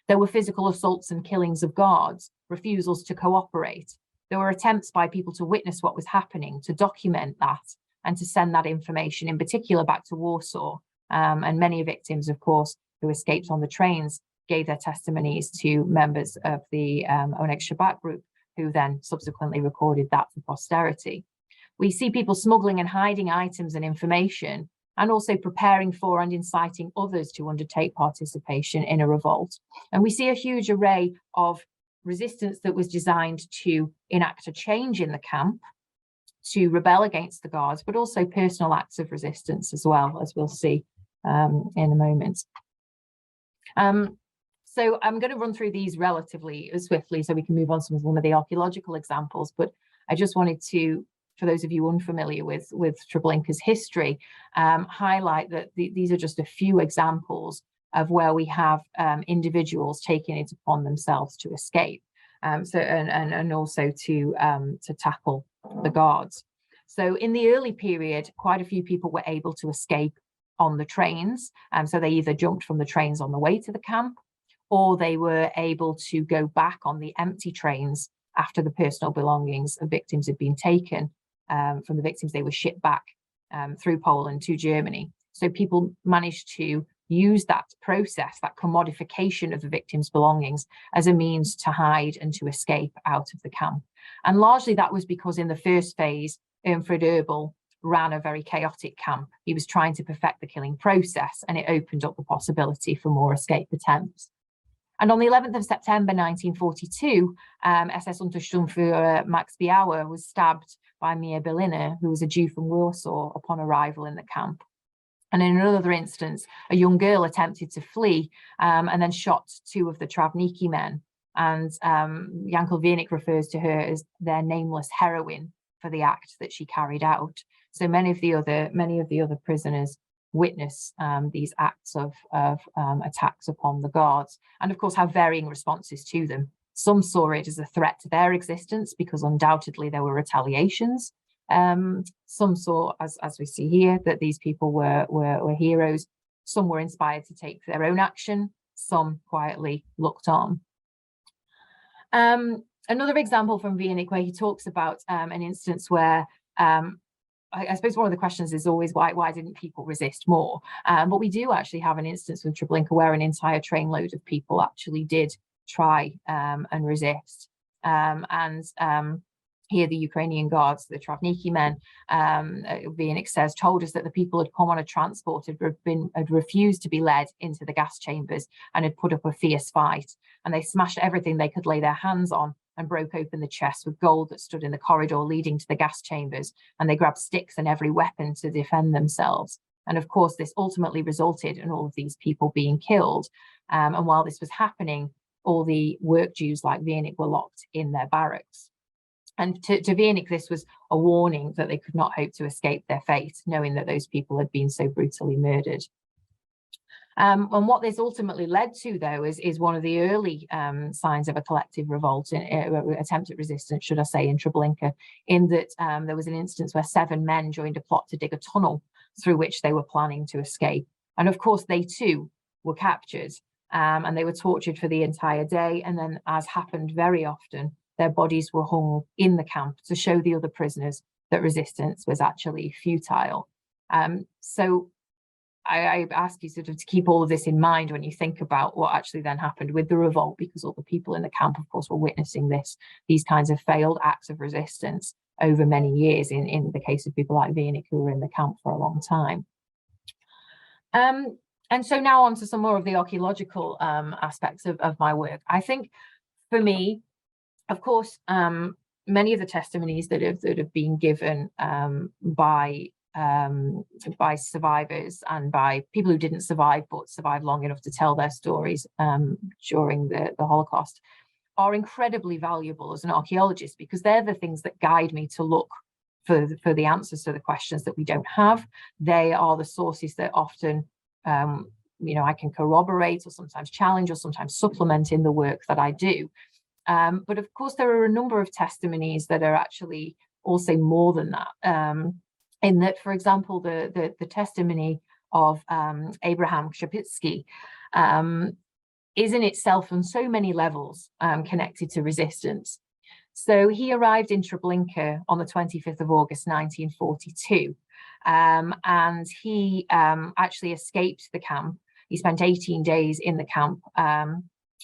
There were physical assaults and killings of guards, refusals to cooperate. There were attempts by people to witness what was happening, to document that, and to send that information in particular back to Warsaw. And many victims, of course, who escaped on the trains gave their testimonies to members of the Oneg Shabbat group, who then subsequently recorded that for posterity. We see people smuggling and hiding items and information, and also preparing for and inciting others to undertake participation in a revolt. And we see a huge array of resistance that was designed to enact a change in the camp, to rebel against the guards, but also personal acts of resistance as well, as we'll see in a moment. So I'm going to run through these relatively swiftly so we can move on to some of the archaeological examples, but I just wanted to, for those of you unfamiliar with Treblinka's history, highlight that these are just a few examples of where we have individuals taking it upon themselves to escape, and also to tackle the guards. So in the early period, quite a few people were able to escape on the trains. So they either jumped from the trains on the way to the camp, or they were able to go back on the empty trains after the personal belongings of victims had been taken from the victims. They were shipped back through Poland to Germany. So people managed to use that process, that commodification of the victims' belongings, as a means to hide and to escape out of the camp. And largely that was because in the first phase, Irmfrid Erbel ran a very chaotic camp. He was trying to perfect the killing process, and it opened up the possibility for more escape attempts. And on the 11th of September 1942, SS Untersturmführer Max Biauer was stabbed by Mia Berliner, who was a Jew from Warsaw, upon arrival in the camp. And in another instance, a young girl attempted to flee and then shot two of the Treblinka men. And Jankel Wienik refers to her as their nameless heroine for the act that she carried out. So many of the other prisoners witness these acts of attacks upon the guards, and of course have varying responses to them. Some saw it as a threat to their existence because undoubtedly there were retaliations. Some saw, as we see here, that these people were heroes. Some were inspired to take their own action. Some quietly looked on. Another example from Wienik, where he talks about an instance where I suppose one of the questions is always why didn't people resist more? But we do actually have an instance with Treblinka where an entire trainload of people actually did try and resist. Here the Ukrainian guards, the Treblinka men, Wienik says, told us that the people had come on a transport, had refused to be led into the gas chambers, and had put up a fierce fight. And they smashed everything they could lay their hands on and broke open the chests with gold that stood in the corridor leading to the gas chambers. And they grabbed sticks and every weapon to defend themselves. And of course, this ultimately resulted in all of these people being killed. And while this was happening, all the work Jews like Wienik were locked in their barracks. And to Wienik, this was a warning that they could not hope to escape their fate, knowing that those people had been so brutally murdered. And what this ultimately led to, though, is one of the early signs of a collective revolt, attempt at resistance, should I say, in Treblinka, in that there was an instance where 7 men joined a plot to dig a tunnel through which they were planning to escape. And of course, they too were captured, and they were tortured for the entire day. And then, as happened very often, their bodies were hung in the camp to show the other prisoners that resistance was actually futile. So I ask you sort of to keep all of this in mind when you think about what actually then happened with the revolt, because all the people in the camp, of course, were witnessing these kinds of failed acts of resistance over many years, in the case of people like Wienik, who were in the camp for a long time. And so now on to some more of the archaeological aspects of my work. I think for me, of course, many of the testimonies that have been given by survivors and by people who didn't survive but survived long enough to tell their stories during the Holocaust are incredibly valuable as an archaeologist, because they're the things that guide me to look for the answers to the questions that we don't have. They are the sources that often I can corroborate, or sometimes challenge, or sometimes supplement in the work that I do. But of course, there are a number of testimonies that are actually also more than that. In that, for example, the testimony of Abraham Szepicki is in itself on so many levels connected to resistance. So he arrived in Treblinka on the 25th of August, 1942, and he actually escaped the camp. He spent 18 days in the camp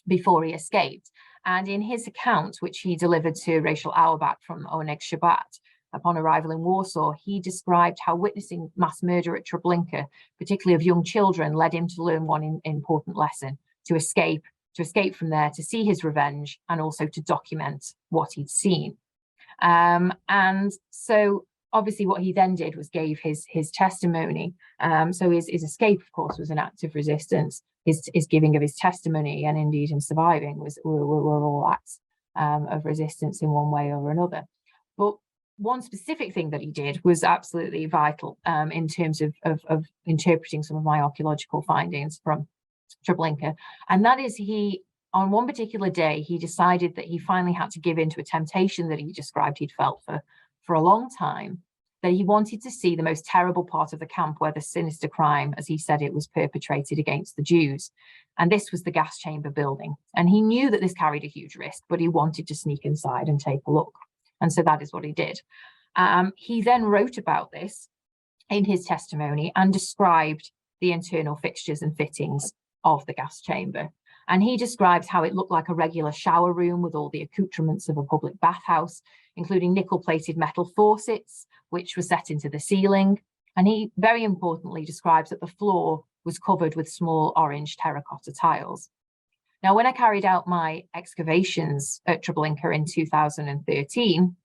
before he escaped. And in his account, which he delivered to Rachel Auerbach from Oneg Shabbat, upon arrival in Warsaw, he described how witnessing mass murder at Treblinka, particularly of young children, led him to learn one important lesson: to escape from there, to see his revenge, and also to document what he'd seen. And so obviously what he then did was gave his testimony. So his escape, of course, was an act of resistance. His giving of his testimony, and indeed him surviving, were all acts of resistance in one way or another. But one specific thing that he did was absolutely vital in terms of interpreting some of my archaeological findings from Treblinka, and that is on one particular day, he decided that he finally had to give in to a temptation that he described he'd felt for a long time, that he wanted to see the most terrible part of the camp where the sinister crime, as he said it, was perpetrated against the Jews. And this was the gas chamber building. And he knew that this carried a huge risk, but he wanted to sneak inside and take a look. And so that is what he did. He then wrote about this in his testimony and described the internal fixtures and fittings of the gas chamber. And he describes how it looked like a regular shower room with all the accoutrements of a public bathhouse, including nickel-plated metal faucets, which were set into the ceiling. And he very importantly describes that the floor was covered with small orange terracotta tiles. Now, when I carried out my excavations at Treblinka in 2013,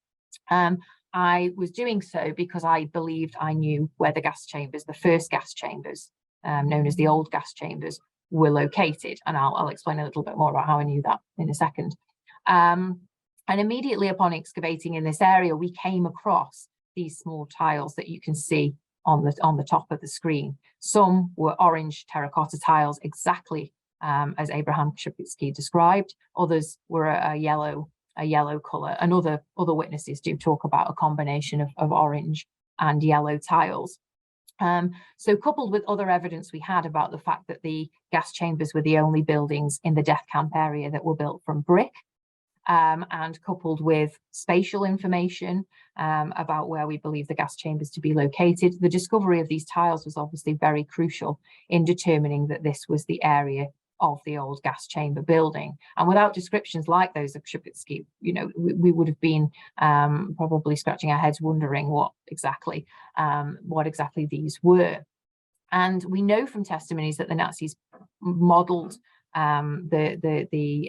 I was doing so because I believed I knew where the gas chambers, the first gas chambers, known as the old gas chambers, were located, and I'll explain a little bit more about how I knew that in a second. And immediately upon excavating in this area, we came across these small tiles that you can see on the top of the screen. Some were orange terracotta tiles, exactly as Abraham Krzepicki described. Others were a yellow color, and other witnesses do talk about a combination of orange and yellow tiles. So coupled with other evidence we had about the fact that the gas chambers were the only buildings in the death camp area that were built from brick, and coupled with spatial information about where we believe the gas chambers to be located, the discovery of these tiles was obviously very crucial in determining that this was the area of the old gas chamber building. And without descriptions like those of Krzepicki, we would have been probably scratching our heads wondering what exactly these were. And we know from testimonies that the Nazis modeled the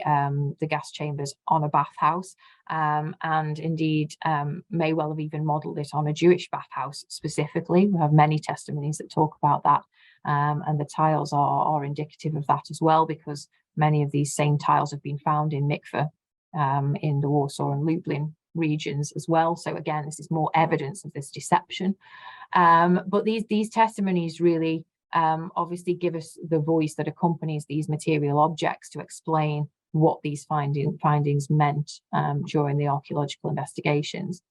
gas chambers on a bathhouse, and indeed may well have even modeled it on a Jewish bathhouse specifically. We have many testimonies that talk about that. And the tiles are indicative of that as well, because many of these same tiles have been found in mikveh in the Warsaw and Lublin regions as well. So again, this is more evidence of this deception. But these testimonies really obviously give us the voice that accompanies these material objects to explain what these findings meant during the archaeological investigations.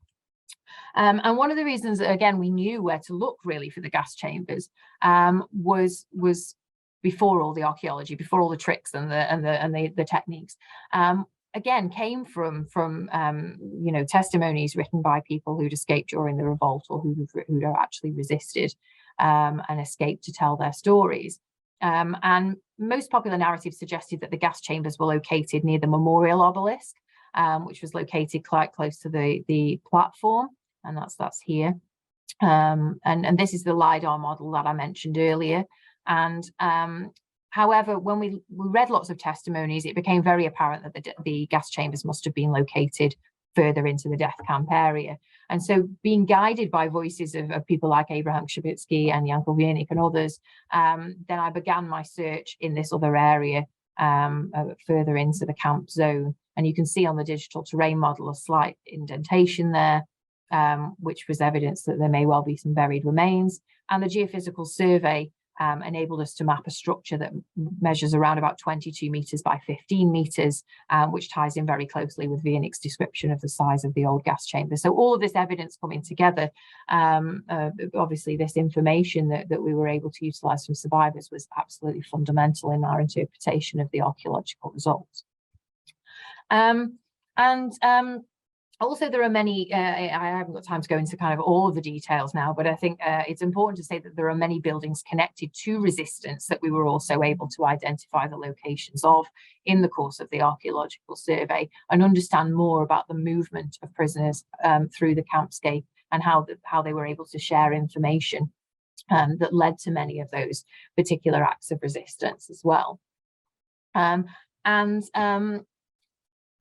And one of the reasons that, again, we knew where to look really for the gas chambers was before all the archaeology, before all the tricks and the techniques, again, came from testimonies written by people who'd escaped during the revolt, or who'd actually resisted and escaped to tell their stories. And most popular narratives suggested that the gas chambers were located near the memorial obelisk, which was located quite close to the platform, and that's here. And this is the LiDAR model that I mentioned earlier. And however, when we read lots of testimonies, it became very apparent that the gas chambers must have been located further into the death camp area. And so, being guided by voices of people like Abraham Krzepicki and Janko Wiernik and others, then I began my search in this other area further into the camp zone. And you can see on the digital terrain model a slight indentation there, which was evidence that there may well be some buried remains. And the geophysical survey enabled us to map a structure that measures around about 22 meters by 15 meters, which ties in very closely with Wiernik's description of the size of the old gas chamber. So all of this evidence coming together, obviously this information that we were able to utilize from survivors was absolutely fundamental in our interpretation of the archaeological results. Also, there are many, I haven't got time to go into kind of all of the details now, but I think it's important to say that there are many buildings connected to resistance that we were also able to identify the locations of in the course of the archaeological survey and understand more about the movement of prisoners through the campscape and how they were able to share information that led to many of those particular acts of resistance as well. I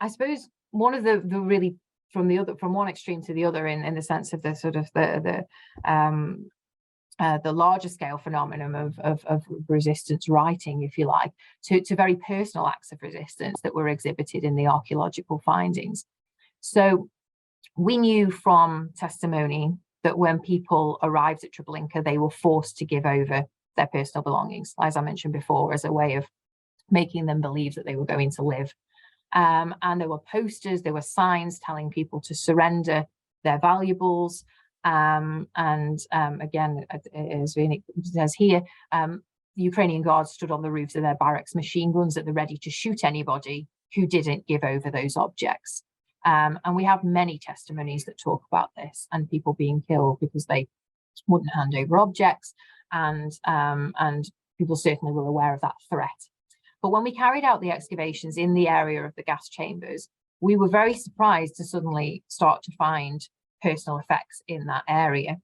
suppose one of the really from one extreme to the other in the sense of the sort of the larger scale phenomenon of resistance writing, if you like, to very personal acts of resistance that were exhibited in the archaeological findings. So we knew from testimony that when people arrived at Treblinka, they were forced to give over their personal belongings, as I mentioned before, as a way of making them believe that they were going to live. And there were posters, there were signs telling people to surrender their valuables. Again, as Vinik says here, the Ukrainian guards stood on the roofs of their barracks, machine guns at the ready to shoot anybody who didn't give over those objects. And we have many testimonies that talk about this, and people being killed because they wouldn't hand over objects, and people certainly were aware of that threat. But when we carried out the excavations in the area of the gas chambers, we were very surprised to suddenly start to find personal effects in that area.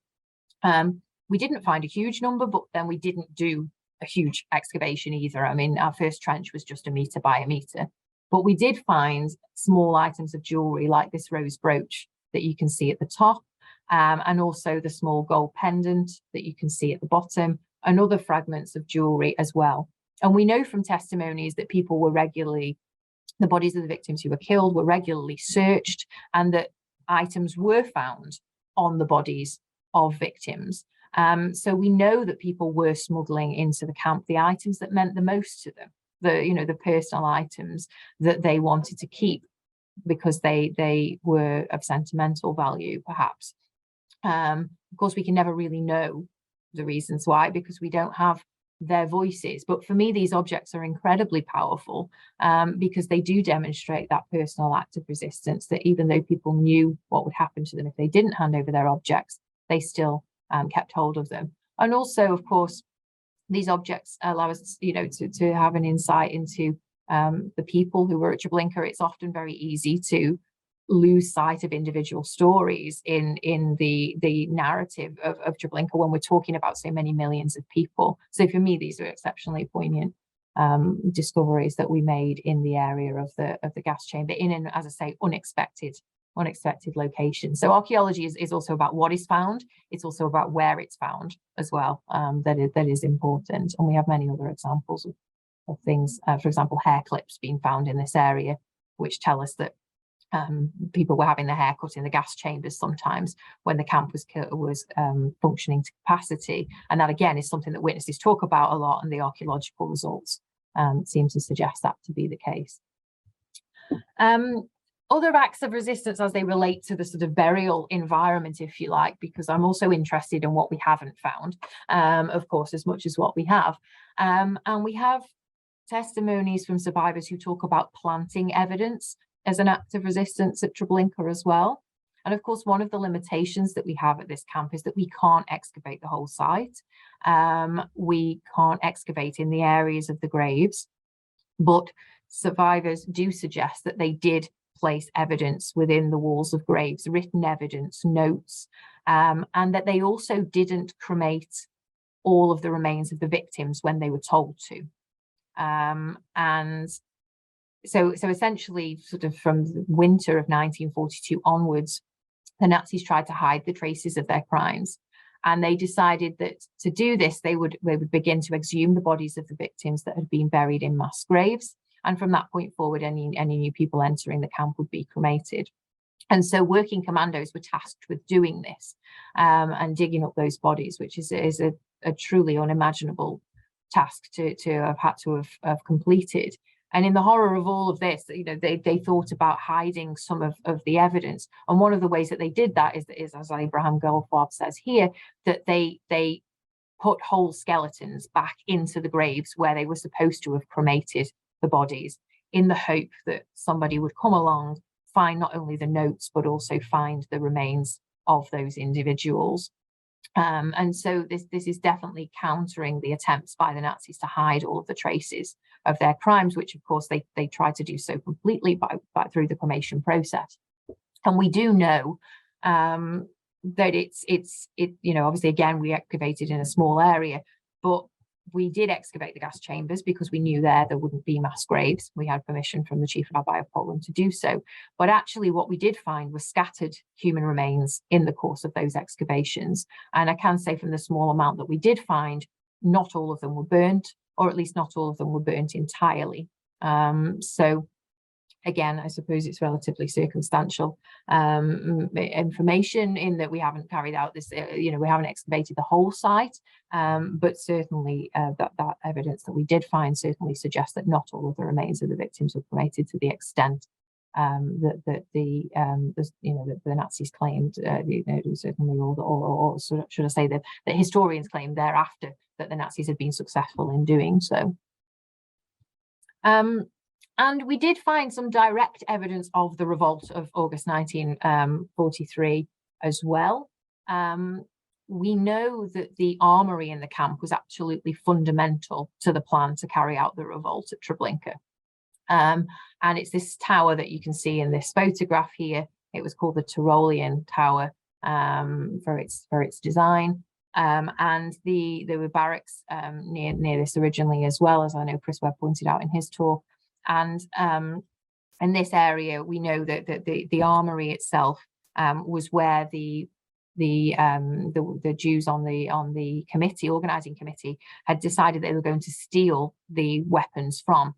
We didn't find a huge number, but then we didn't do a huge excavation either. I mean, our first trench was just 1 meter by 1 meter. But we did find small items of jewelry like this rose brooch that you can see at the top, and also the small gold pendant that you can see at the bottom, and other fragments of jewelry as well. And we know from testimonies that people were regularly, the bodies of the victims who were killed were regularly searched, and that items were found on the bodies of victims. So we know that people were smuggling into the camp the items that meant the most to them. The personal items that they wanted to keep because they were of sentimental value, perhaps. Of course, we can never really know the reasons why, because we don't have their voices. But for me, these objects are incredibly powerful because they do demonstrate that personal act of resistance, that even though people knew what would happen to them if they didn't hand over their objects, they still kept hold of them. And also, of course, these objects allow us, to have an insight into the people who were at Treblinka. It's often very easy to lose sight of individual stories in the narrative of Treblinka when we're talking about so many millions of people. So for me, these are exceptionally poignant discoveries that we made in the area of the gas chamber, in an, as I say, unexpected location. So archaeology is also about what is found. It's also about where it's found as well. That is important. And we have many other examples of things. For example, hair clips being found in this area, which tell us that people were having their hair cut in the gas chambers sometimes when the camp was functioning to capacity. And that again is something that witnesses talk about a lot, and the archaeological results seem to suggest that to be the case. Other acts of resistance as they relate to the sort of burial environment, if you like, because I'm also interested in what we haven't found, of course, as much as what we have. And we have testimonies from survivors who talk about planting evidence as an act of resistance at Treblinka as well. And of course, one of the limitations that we have at this camp is that we can't excavate the whole site. We can't excavate in the areas of the graves, but survivors do suggest that they did place evidence within the walls of graves, written evidence, notes, and that they also didn't cremate all of the remains of the victims when they were told to. And so essentially, sort of from the winter of 1942 onwards, the Nazis tried to hide the traces of their crimes. And they decided that to do this, they would begin to exhume the bodies of the victims that had been buried in mass graves. And from that point forward, any new people entering the camp would be cremated. And so working commandos were tasked with doing this and digging up those bodies, which is a truly unimaginable task to have had to have completed. And in the horror of all of this, they thought about hiding some of the evidence. And one of the ways that they did that is as Abraham Goldfarb says here, that they put whole skeletons back into the graves where they were supposed to have cremated the bodies, in the hope that somebody would come along, find not only the notes, but also find the remains of those individuals. And so this is definitely countering the attempts by the Nazis to hide all of the traces of their crimes, which of course they tried to do so completely by through the cremation process. And we do know you know, obviously again we excavated in a small area, but we did excavate the gas chambers because we knew there wouldn't be mass graves. We had permission from the Chief Rabbi of Poland to do so. But actually what we did find was scattered human remains in the course of those excavations. And I can say from the small amount that we did find, not all of them were burnt, or at least not all of them were burnt entirely. So again, I suppose it's relatively circumstantial information in that we haven't carried out this, you know, we haven't excavated the whole site, but certainly that evidence that we did find certainly suggests that not all of the remains of the victims were cremated to the extent that the Nazis claimed. You know, certainly, or should I say that historians claimed thereafter that the Nazis had been successful in doing so. And we did find some direct evidence of the revolt of August 1943 as well. We know that the armory in the camp was absolutely fundamental to the plan to carry out the revolt at Treblinka. And it's this tower that you can see in this photograph here. It was called the Tyrolean Tower for its design. And there were barracks near this originally as well, as I know Chris Webb pointed out in his talk. And in this area, we know that the armory itself was where the Jews on the organizing committee had decided they were going to steal the weapons from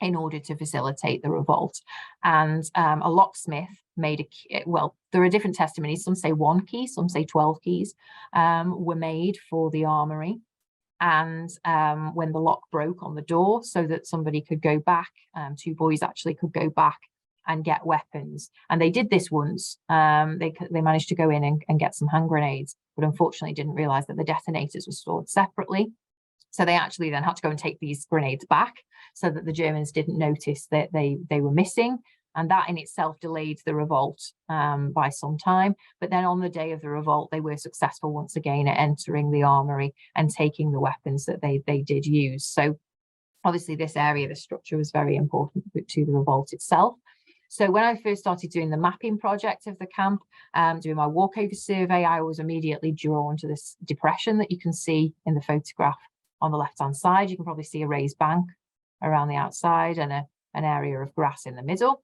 in order to facilitate the revolt. And a locksmith made there are different testimonies. Some say 1 key, some say 12 keys were made for the armory. And when the lock broke on the door so that somebody could go back, 2 boys actually could go back and get weapons. And they did this once. They managed to go in and get some hand grenades, but unfortunately didn't realize that the detonators were stored separately. So they actually then had to go and take these grenades back so that the Germans didn't notice that they were missing. And that in itself delayed the revolt by some time. But then on the day of the revolt, they were successful once again at entering the armory and taking the weapons that they did use. So obviously this area, the structure was very important to the revolt itself. So when I first started doing the mapping project of the camp, doing my walkover survey, I was immediately drawn to this depression that you can see in the photograph on the left-hand side. You can probably see a raised bank around the outside and an area of grass in the middle.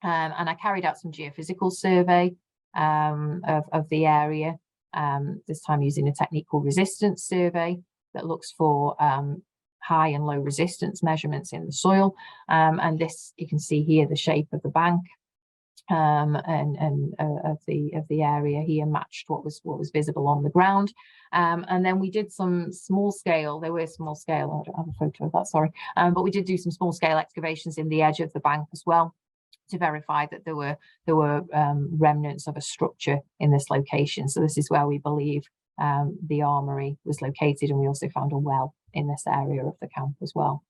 And I carried out some geophysical survey of the area, this time using a technique called resistance survey that looks for high and low resistance measurements in the soil. And this, you can see here the shape of the bank and of the area here matched what was visible on the ground. And then we did some small scale, I don't have a photo of that, sorry, but we did do some small scale excavations in the edge of the bank as well, to verify that there were remnants of a structure in this location. So this is where we believe the armory was located, and we also found a well in this area of the camp as well.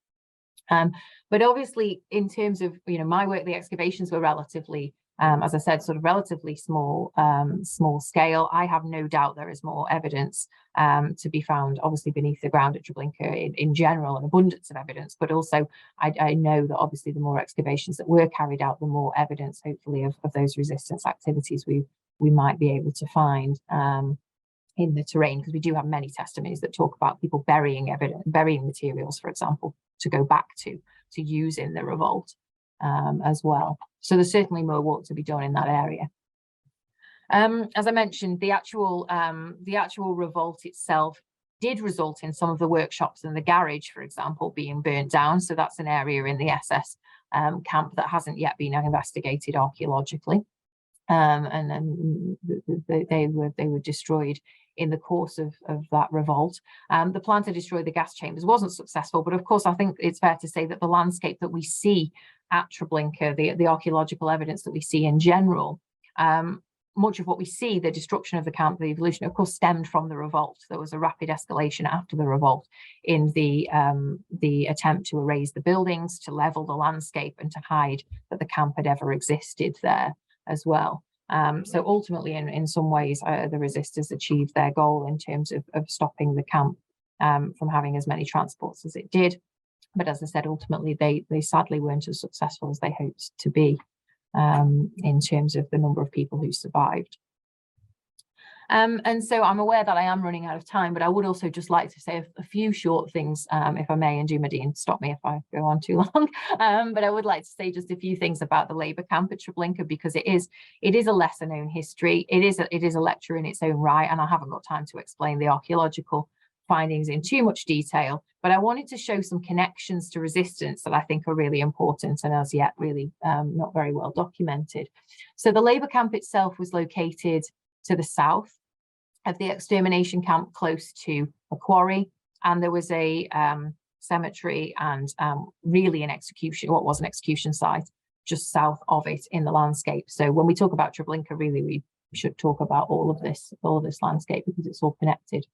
But obviously, in terms of my work, the excavations were relatively, as I said, sort of relatively small scale. I have no doubt there is more evidence to be found, obviously beneath the ground at Treblinka in general, an abundance of evidence. But also, I know that obviously the more excavations that were carried out, the more evidence, hopefully, of those resistance activities we might be able to find in the terrain, because we do have many testimonies that talk about people burying materials, for example, to go back to use in the revolt as well. So there's certainly more work to be done in that area. As I mentioned, the actual revolt itself did result in some of the workshops and the garage, for example, being burnt down. So that's an area in the SS camp that hasn't yet been investigated archaeologically, and then they were destroyed in the course of that revolt. The plan to destroy the gas chambers wasn't successful, but of course I think it's fair to say that the landscape that we see at Treblinka, the archaeological evidence that we see in general, much of what we see, the destruction of the camp, the evolution, of course, stemmed from the revolt. There was a rapid escalation after the revolt in the attempt to erase the buildings, to level the landscape, and to hide that the camp had ever existed there as well. So ultimately, in some ways, the resistors achieved their goal in terms of stopping the camp from having as many transports as it did. But as I said, ultimately, they sadly weren't as successful as they hoped to be in terms of the number of people who survived. And so I'm aware that I am running out of time, but I would also just like to say a few short things, if I may, and Madine, stop me if I go on too long. But I would like to say just a few things about the Labour camp at Treblinka, because it is a lesser known history. It is a lecture in its own right, and I haven't got time to explain the archaeological findings in too much detail, but I wanted to show some connections to resistance that I think are really important and as yet really not very well documented. So the Labour camp itself was located to the south of the extermination camp, close to a quarry, and there was a cemetery and really an execution, what was an execution site, just south of it in the landscape. So when we talk about Treblinka, really we should talk about all of this landscape, because it's all connected.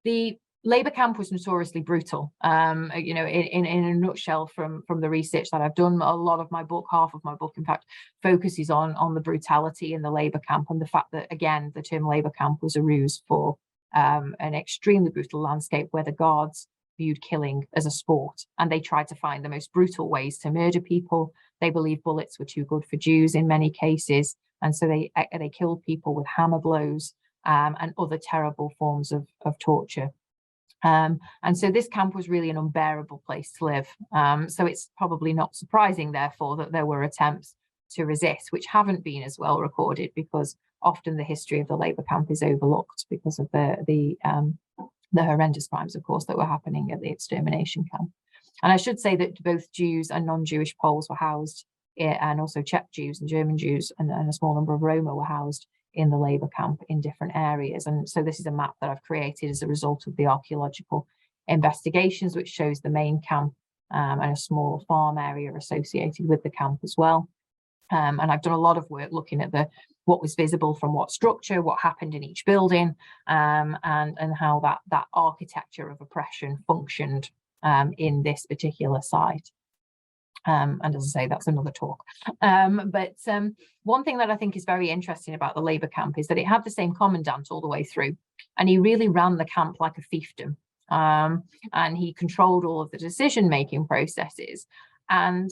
The Labour camp was notoriously brutal. You know, in a nutshell, from the research that I've done, a lot of my book, half of my book, in fact, focuses on the brutality in the Labour camp, and the fact that, again, the term Labour camp was a ruse for an extremely brutal landscape where the guards viewed killing as a sport, and they tried to find the most brutal ways to murder people. They believed bullets were too good for Jews in many cases, and so they killed people with hammer blows and other terrible forms of torture. And so this camp was really an unbearable place to live. So it's probably not surprising, therefore, that there were attempts to resist, which haven't been as well recorded, because often the history of the Labour camp is overlooked because of the horrendous crimes, of course, that were happening at the extermination camp. And I should say that both Jews and non-Jewish Poles were housed, and also Czech Jews and German Jews and a small number of Roma were housed in the Labour camp in different areas. And so this is a map that I've created as a result of the archaeological investigations, which shows the main camp and a small farm area associated with the camp as well. And I've done a lot of work looking at what was visible from what structure, what happened in each building, and how that architecture of oppression functioned in this particular site. And as I say, that's another talk. But one thing that I think is very interesting about the Labour camp is that it had the same commandant all the way through, and he really ran the camp like a fiefdom, and he controlled all of the decision-making processes. And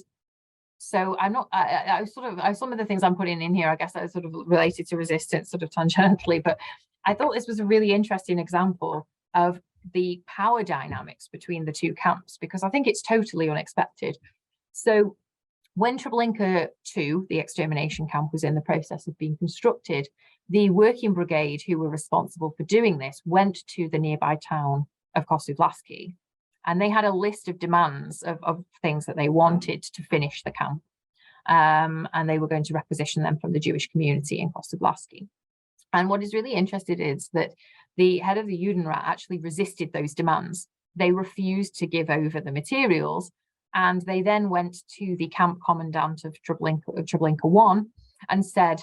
so some of the things I'm putting in here, I guess, are sort of related to resistance, sort of tangentially, but I thought this was a really interesting example of the power dynamics between the two camps, because I think it's totally unexpected. So when Treblinka II, the extermination camp, was in the process of being constructed, the working brigade who were responsible for doing this went to the nearby town of Kosovlaski, and they had a list of demands of things that they wanted to finish the camp, and they were going to requisition them from the Jewish community in Kosovlaski. And what is really interesting is that the head of the Judenrat actually resisted those demands. They refused to give over the materials, and they then went to the camp commandant of Treblinka I and said,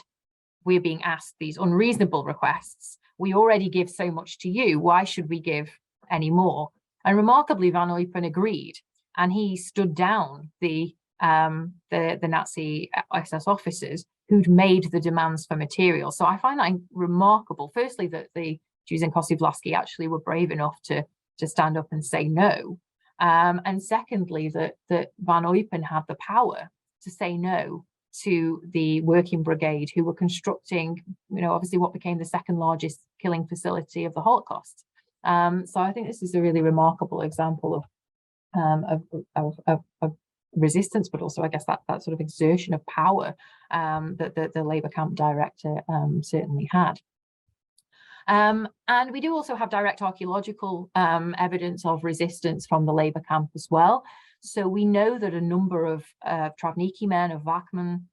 "We're being asked these unreasonable requests. We already give so much to you. Why should we give any more?" And remarkably, Van Eupen agreed, and he stood down the Nazi SS officers who'd made the demands for material. So I find that remarkable. Firstly, that the Jews in Kosovlaski actually were brave enough to stand up and say no. And secondly, that Van Eupen had the power to say no to the working brigade who were constructing, obviously what became the second largest killing facility of the Holocaust. So I think this is a really remarkable example of resistance, but also, I guess, that sort of exertion of power that the Labour camp director certainly had. And we do also have direct archaeological evidence of resistance from the Labour camp as well. So we know that a number of Travniki men of Teichmann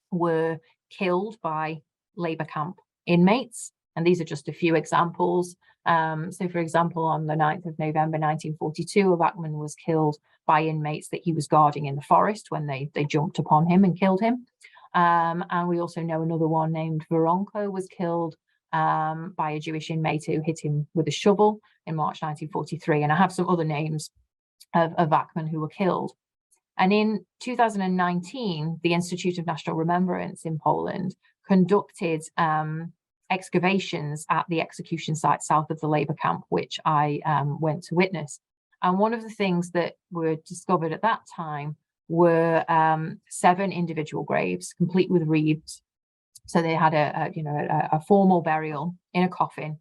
were killed by Labour camp inmates, and these are just a few examples. So, for example, on the 9th of November 1942, a Teichmann was killed by inmates that he was guarding in the forest when they jumped upon him and killed him. And we also know another one named Veronko was killed by a Jewish inmate who hit him with a shovel in March 1943. And I have some other names of Teichmann who were killed. And in 2019, the Institute of National Remembrance in Poland conducted excavations at the execution site south of the Labour camp, which I went to witness. And one of the things that were discovered at that time were 7 individual graves, complete with wreaths, So they had a formal burial in a coffin,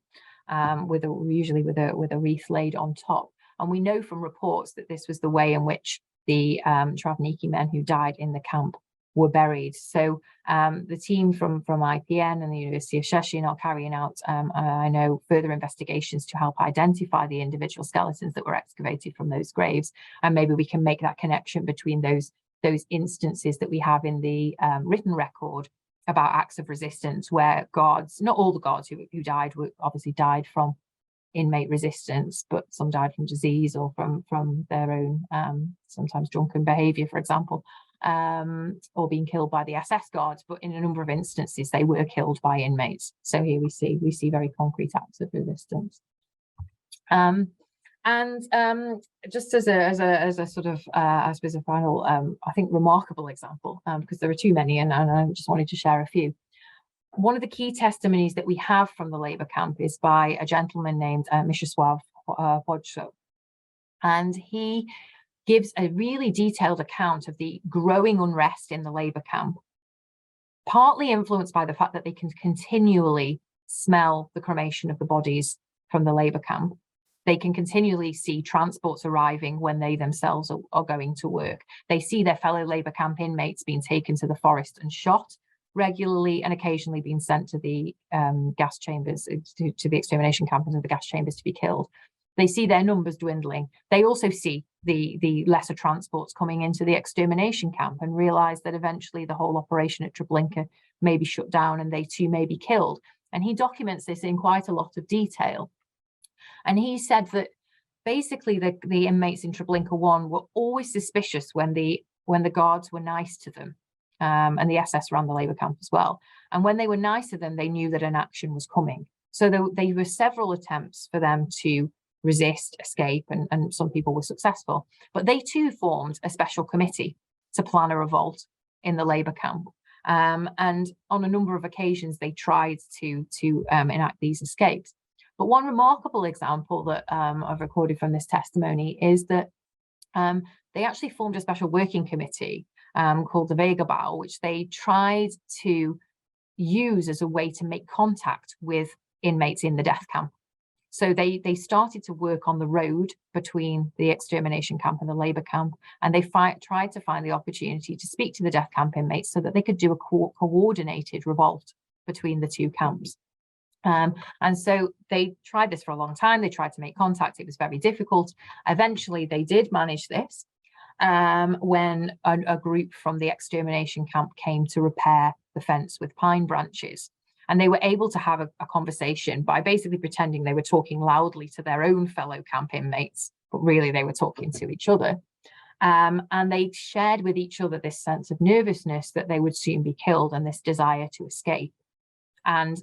usually with a wreath laid on top. And we know from reports that this was the way in which the Treblinka men who died in the camp were buried. So the team from IPN and the University of Szczecin are carrying out, I know, further investigations to help identify the individual skeletons that were excavated from those graves. And maybe we can make that connection between those instances that we have in the written record about acts of resistance, where guards, not all the guards who died, obviously died from inmate resistance, but some died from disease or from their own sometimes drunken behavior, for example, or being killed by the SS guards. But in a number of instances, they were killed by inmates. So here we see very concrete acts of resistance. Just as a sort of I suppose a final I think remarkable example, because there are too many, and I just wanted to share a few. One of the key testimonies that we have from the labor camp is by a gentleman named Warsaw Ghetto, and he gives a really detailed account of the growing unrest in the labor camp, partly influenced by the fact that they can continually smell the cremation of the bodies from the labor camp. They can continually see transports arriving when they themselves are going to work. They see their fellow labor camp inmates being taken to the forest and shot regularly, and occasionally being sent to the gas chambers, to the extermination camp and to the gas chambers to be killed. They see their numbers dwindling. They also see the lesser transports coming into the extermination camp and realize that eventually the whole operation at Treblinka may be shut down and they too may be killed. And he documents this in quite a lot of detail. And he said that basically the inmates in Treblinka 1 were always suspicious when the guards were nice to them. And the SS ran the labor camp as well. And when they were nice to them, they knew that an action was coming. So there were several attempts for them to resist, escape, and some people were successful. But they too formed a special committee to plan a revolt in the labor camp. And on a number of occasions, they tried to enact these escapes. But one remarkable example that I've recorded from this testimony is that they actually formed a special working committee called the Vegabau, which they tried to use as a way to make contact with inmates in the death camp. So they started to work on the road between the extermination camp and the labor camp, and they tried to find the opportunity to speak to the death camp inmates so that they could do a coordinated revolt between the two camps. And so they tried this for a long time. They tried to make contact. It was very difficult. Eventually, they did manage this when a group from the extermination camp came to repair the fence with pine branches. And they were able to have a conversation by basically pretending they were talking loudly to their own fellow camp inmates, but really they were talking to each other. And they shared with each other this sense of nervousness that they would soon be killed and this desire to escape. And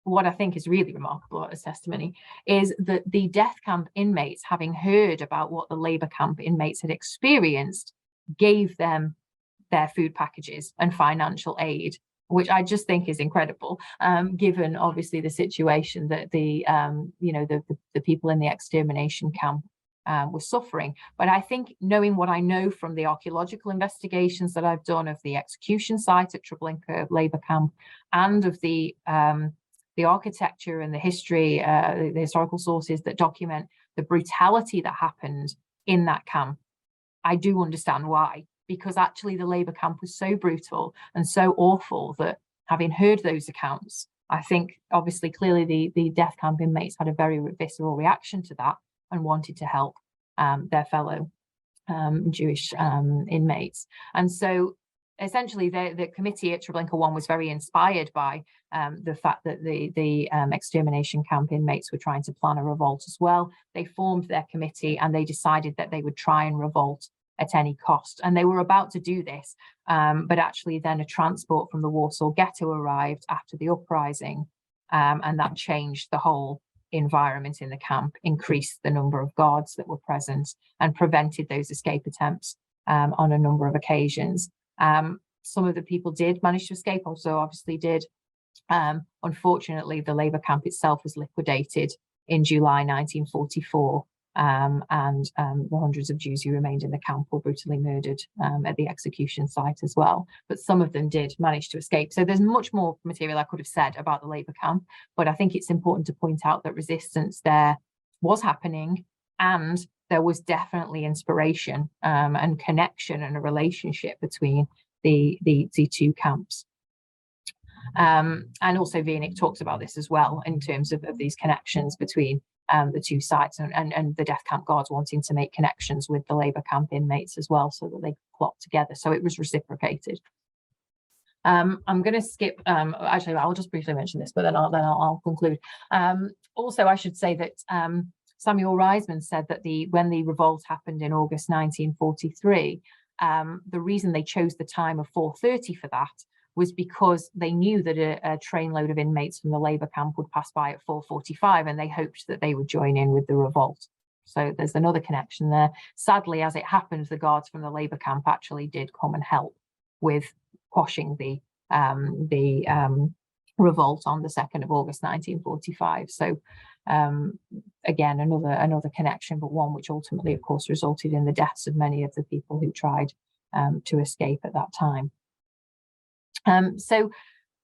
what I think is really remarkable about this testimony is that the death camp inmates, having heard about what the labor camp inmates had experienced, gave them their food packages and financial aid, which I just think is incredible, given obviously the situation that the people in the extermination camp were suffering. But I think, knowing what I know from the archaeological investigations that I've done of the execution site at Treblinka labor camp and of the architecture and the history, the historical sources that document the brutality that happened in that camp, I do understand why. Because actually the labor camp was so brutal and so awful that, having heard those accounts, I think obviously clearly the death camp inmates had a very visceral reaction to that and wanted to help their fellow Jewish inmates. And so essentially the committee at Treblinka 1 was very inspired by the fact that the extermination camp inmates were trying to plan a revolt as well. They formed their committee and they decided that they would try and revolt at any cost. And they were about to do this, but actually then a transport from the Warsaw Ghetto arrived after the uprising, and that changed the whole environment in the camp, increased the number of guards that were present, and prevented those escape attempts on a number of occasions. Some of the people did manage to escape, also obviously did. Unfortunately, the labor camp itself was liquidated in July 1944. and the hundreds of Jews who remained in the camp were brutally murdered at the execution site as well. But some of them did manage to escape. So there's much more material I could have said about the labor camp, but I think it's important to point out that resistance there was happening, and there was definitely inspiration and connection and a relationship between the two camps. And also Wienik talks about this as well in terms of these connections between the two sites, and the death camp guards wanting to make connections with the labor camp inmates as well, so that they could plot together. So it was reciprocated. I'm going to skip, actually, I'll just briefly mention this, but then I'll conclude. Also, I should say that Samuel Reisman said that when the revolt happened in August 1943, the reason they chose the time of 4:30 for that was because they knew that a trainload of inmates from the labor camp would pass by at 4:45, and they hoped that they would join in with the revolt. So there's another connection there. Sadly, as it happened, the guards from the labor camp actually did come and help with quashing the revolt on the 2nd of August 1945. So again, another connection, but one which ultimately, of course, resulted in the deaths of many of the people who tried to escape at that time. So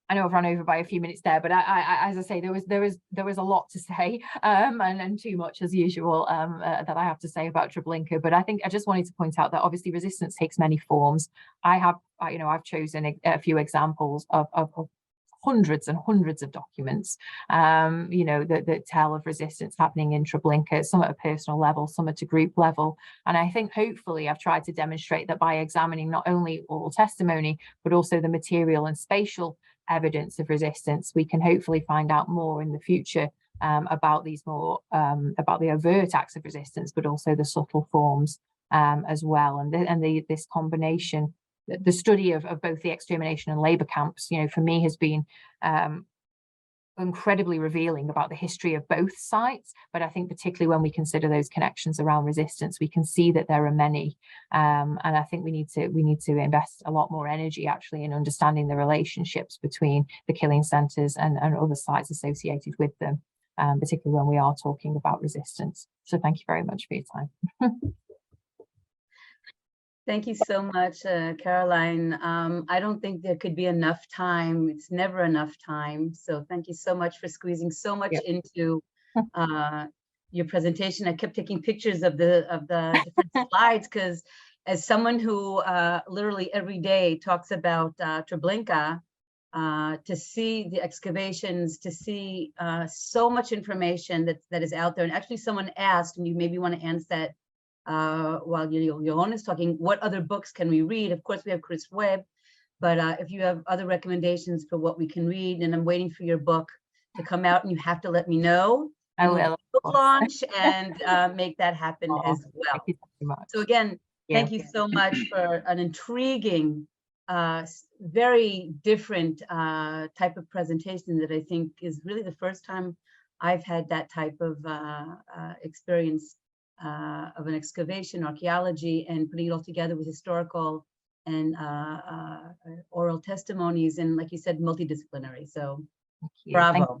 I know I've run over by a few minutes there, but as I say, there was a lot to say, and too much as usual that I have to say about Treblinka. But I think I just wanted to point out that obviously resistance takes many forms. I've chosen a few examples of hundreds and hundreds of documents, that tell of resistance happening in Treblinka, some at a personal level, some at a group level. And I think hopefully I've tried to demonstrate that by examining not only oral testimony, but also the material and spatial evidence of resistance, we can hopefully find out more in the future about these about the overt acts of resistance, but also the subtle forms as well. And this combination, the study of both the extermination and labor camps, for me has been incredibly revealing about the history of both sites. But I think particularly when we consider those connections around resistance, we can see that there are many. And I think we need to invest a lot more energy actually in understanding the relationships between the killing centres and other sites associated with them, particularly when we are talking about resistance. So thank you very much for your time. Thank you so much, Caroline. I don't think there could be enough time. It's never enough time. So thank you so much for squeezing so much into your presentation. I kept taking pictures of the different slides, because as someone who literally every day talks about Treblinka, to see the excavations, to see so much information that is out there. And actually someone asked, and you maybe want to answer that while Johan is talking, what other books can we read? Of course, we have Chris Webb, but if you have other recommendations for what we can read, and I'm waiting for your book to come out, and you have to let me know. I will. Book launch and make that happen as well. Thank you so much. So again, thank you so much for an intriguing, very different type of presentation that I think is really the first time I've had that type of experience of an excavation, archaeology, and putting it all together with historical and oral testimonies, and like you said, multidisciplinary. So bravo.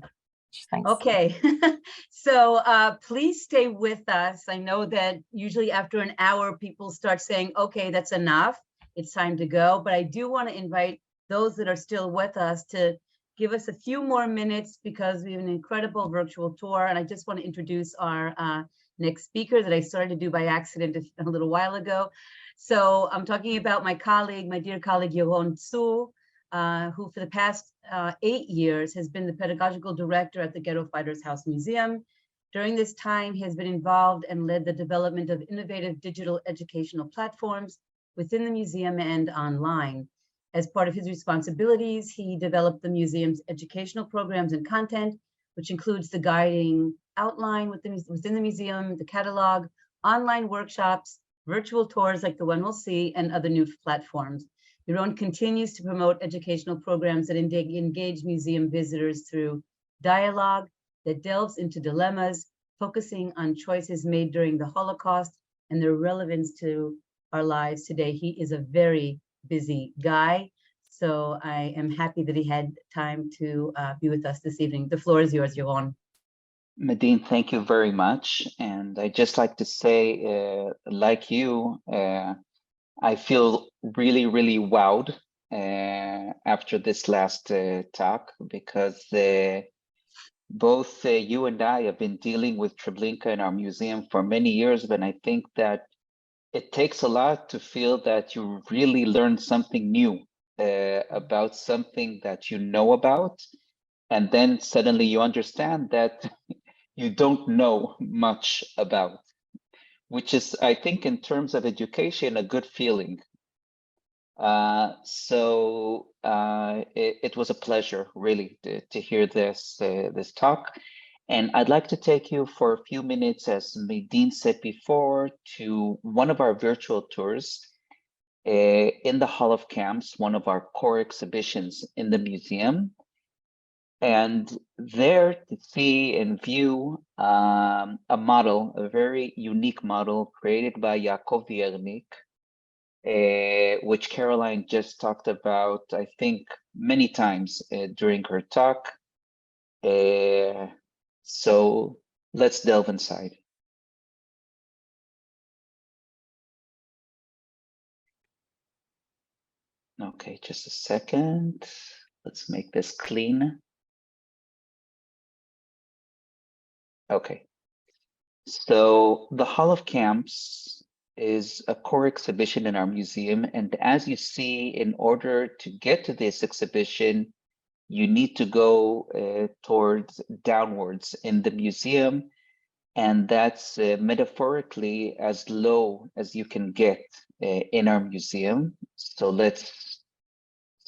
Thanks. Okay, so please stay with us. I know that usually after an hour, people start saying, okay, that's enough. It's time to go. But I do want to invite those that are still with us to give us a few more minutes, because we have an incredible virtual tour. And I just want to introduce our next speaker that I started to do by accident a little while ago. So I'm talking about my dear colleague, Johan Tsu, who for the past 8 years has been the pedagogical director at the Ghetto Fighters House Museum. During this time, he has been involved and led the development of innovative digital educational platforms within the museum and online. As part of his responsibilities, he developed the museum's educational programs and content, which includes the guiding outline within the museum, the catalog, online workshops, virtual tours like the one we'll see, and other new platforms. Yaron continues to promote educational programs that engage museum visitors through dialogue that delves into dilemmas, focusing on choices made during the Holocaust and their relevance to our lives today. He is a very busy guy, so I am happy that he had time to be with us this evening. The floor is yours, Yaron. Medine, thank you very much. And I just like to say, like you, I feel really, really wowed after this last talk, because both you and I have been dealing with Treblinka in our museum for many years, but I think that it takes a lot to feel that you really learned something new about something that you know about, and then suddenly you understand that you don't know much about, which is, I think, in terms of education, a good feeling. It was a pleasure, really, to hear this talk. And I'd like to take you for a few minutes, as Medine said before, to one of our virtual tours in the Hall of Camps, one of our core exhibitions in the museum. And there to see and view a model, a very unique model created by Yaakov Viernik, which Caroline just talked about, I think, many times during her talk. So let's delve inside. Okay, just a second. Let's make this clean. Okay. So the Hall of Camps is a core exhibition in our museum. And as you see, in order to get to this exhibition, you need to go towards downwards in the museum. And that's metaphorically as low as you can get in our museum. So let's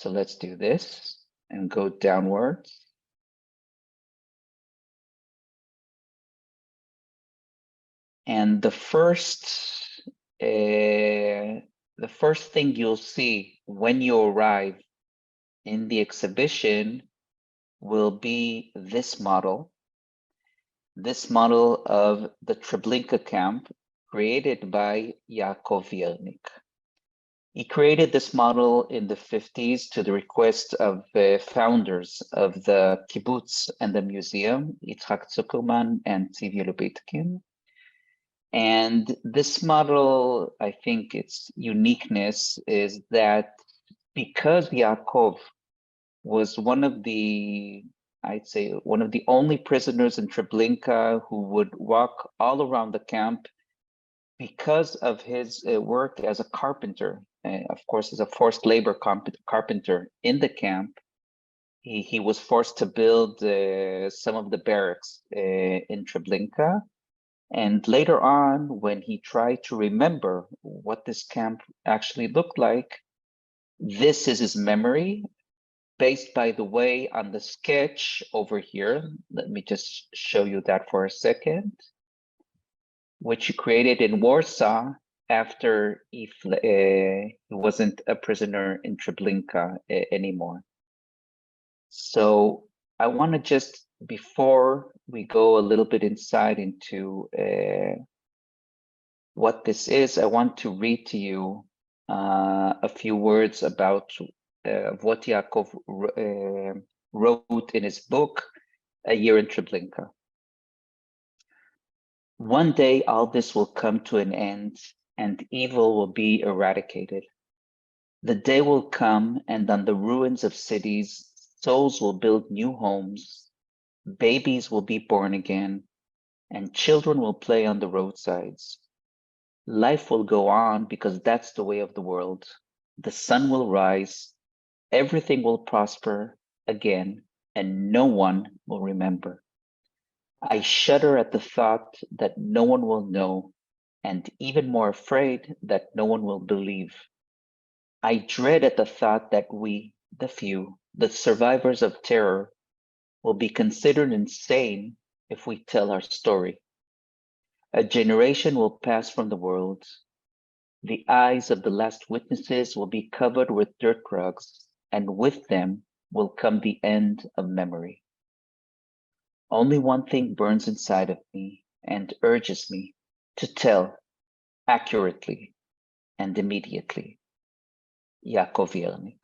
do this and go downwards. And the first thing you'll see when you arrive in the exhibition will be this model of the Treblinka camp created by Yaakov Viernik. He created this model in the 50s to the request of the founders of the kibbutz and the museum, Yitzhak Zuckerman and Tzivi Lubitkin. And this model, I think its uniqueness is that because Yaakov was one of the only prisoners in Treblinka who would walk all around the camp, because of his work as a carpenter, of course, as a forced labor carpenter in the camp, he was forced to build some of the barracks in Treblinka. And later on, when he tried to remember what this camp actually looked like, this is his memory, based, by the way, on the sketch over here. Let me just show you that for a second, which he created in Warsaw after he wasn't a prisoner in Treblinka anymore. So I want to just, before we go a little bit inside into what this is, I want to read to you a few words about what Yaakov wrote in his book, A Year in Treblinka. One day all this will come to an end and evil will be eradicated. The day will come and on the ruins of cities, souls will build new homes, babies will be born again, and children will play on the roadsides. Life will go on because that's the way of the world. The sun will rise, everything will prosper again, and no one will remember. I shudder at the thought that no one will know, and even more afraid that no one will believe. I dread at the thought that we, the few, the survivors of terror, will be considered insane if we tell our story. A generation will pass from the world. The eyes of the last witnesses will be covered with dirt rugs, and with them will come the end of memory. Only one thing burns inside of me and urges me to tell accurately and immediately. Yaakov Viernik.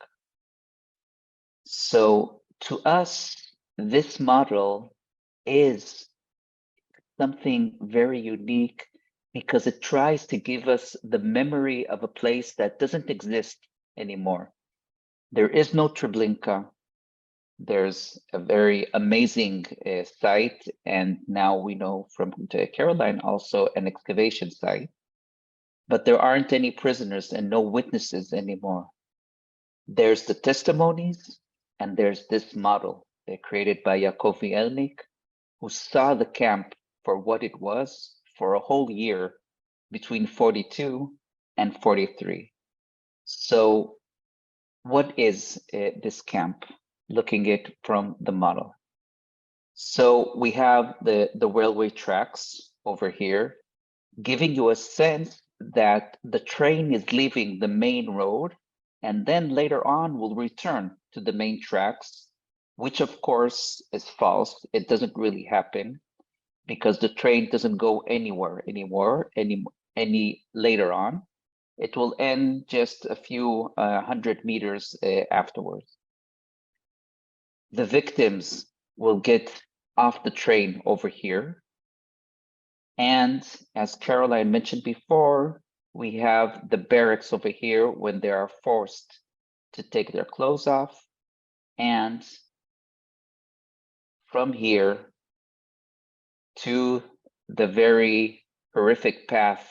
So to us, this model is something very unique because it tries to give us the memory of a place that doesn't exist anymore. There is no Treblinka. There's a very amazing site, and now we know from Caroline also an excavation site, but there aren't any prisoners and no witnesses anymore. There's the testimonies, and there's this model created by Yaakov Viernik, who saw the camp for what it was for a whole year between 42 and 43. So what is this camp? Looking at it from the model. So we have the railway tracks over here, giving you a sense that the train is leaving the main road and then later on will return to the main tracks, which of course is false. It doesn't really happen because the train doesn't go anywhere anymore any later on. It will end just a few 100 meters afterwards. The victims will get off the train over here. And as Caroline mentioned before, we have the barracks over here when they are forced to take their clothes off. And from here to the very horrific path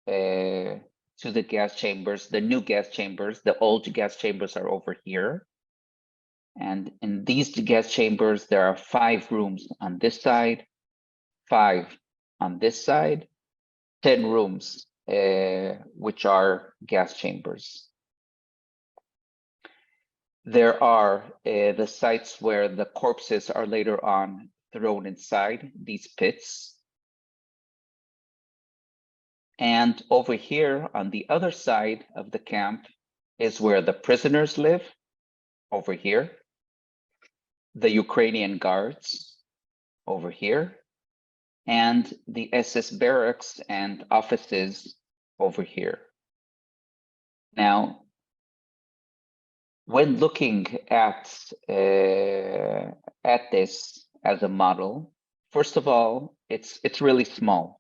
to the gas chambers, the new gas chambers, the old gas chambers are over here. And in these gas chambers, there are 5 rooms on this side, 5 on this side, 10 rooms, which are gas chambers. There are the sites where the corpses are later on thrown inside these pits. And over here on the other side of the camp is where the prisoners live, over here. The Ukrainian guards over here, and the SS barracks and offices over here. Now, when looking at this as a model, first of all, it's really small.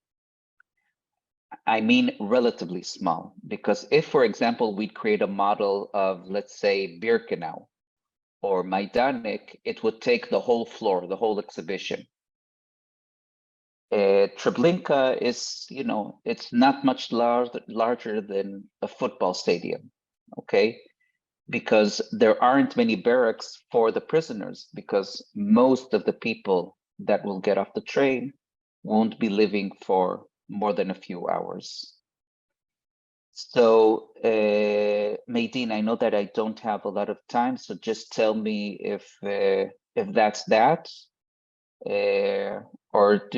I mean, relatively small, because if, for example, we'd create a model of, let's say, Birkenau or Majdanek, it would take the whole floor, the whole exhibition. Treblinka is, you know, it's not much larger than a football stadium, okay? Because there aren't many barracks for the prisoners, because most of the people that will get off the train won't be living for more than a few hours. So, Maydeen, I know that I don't have a lot of time, so just tell me if that's that, or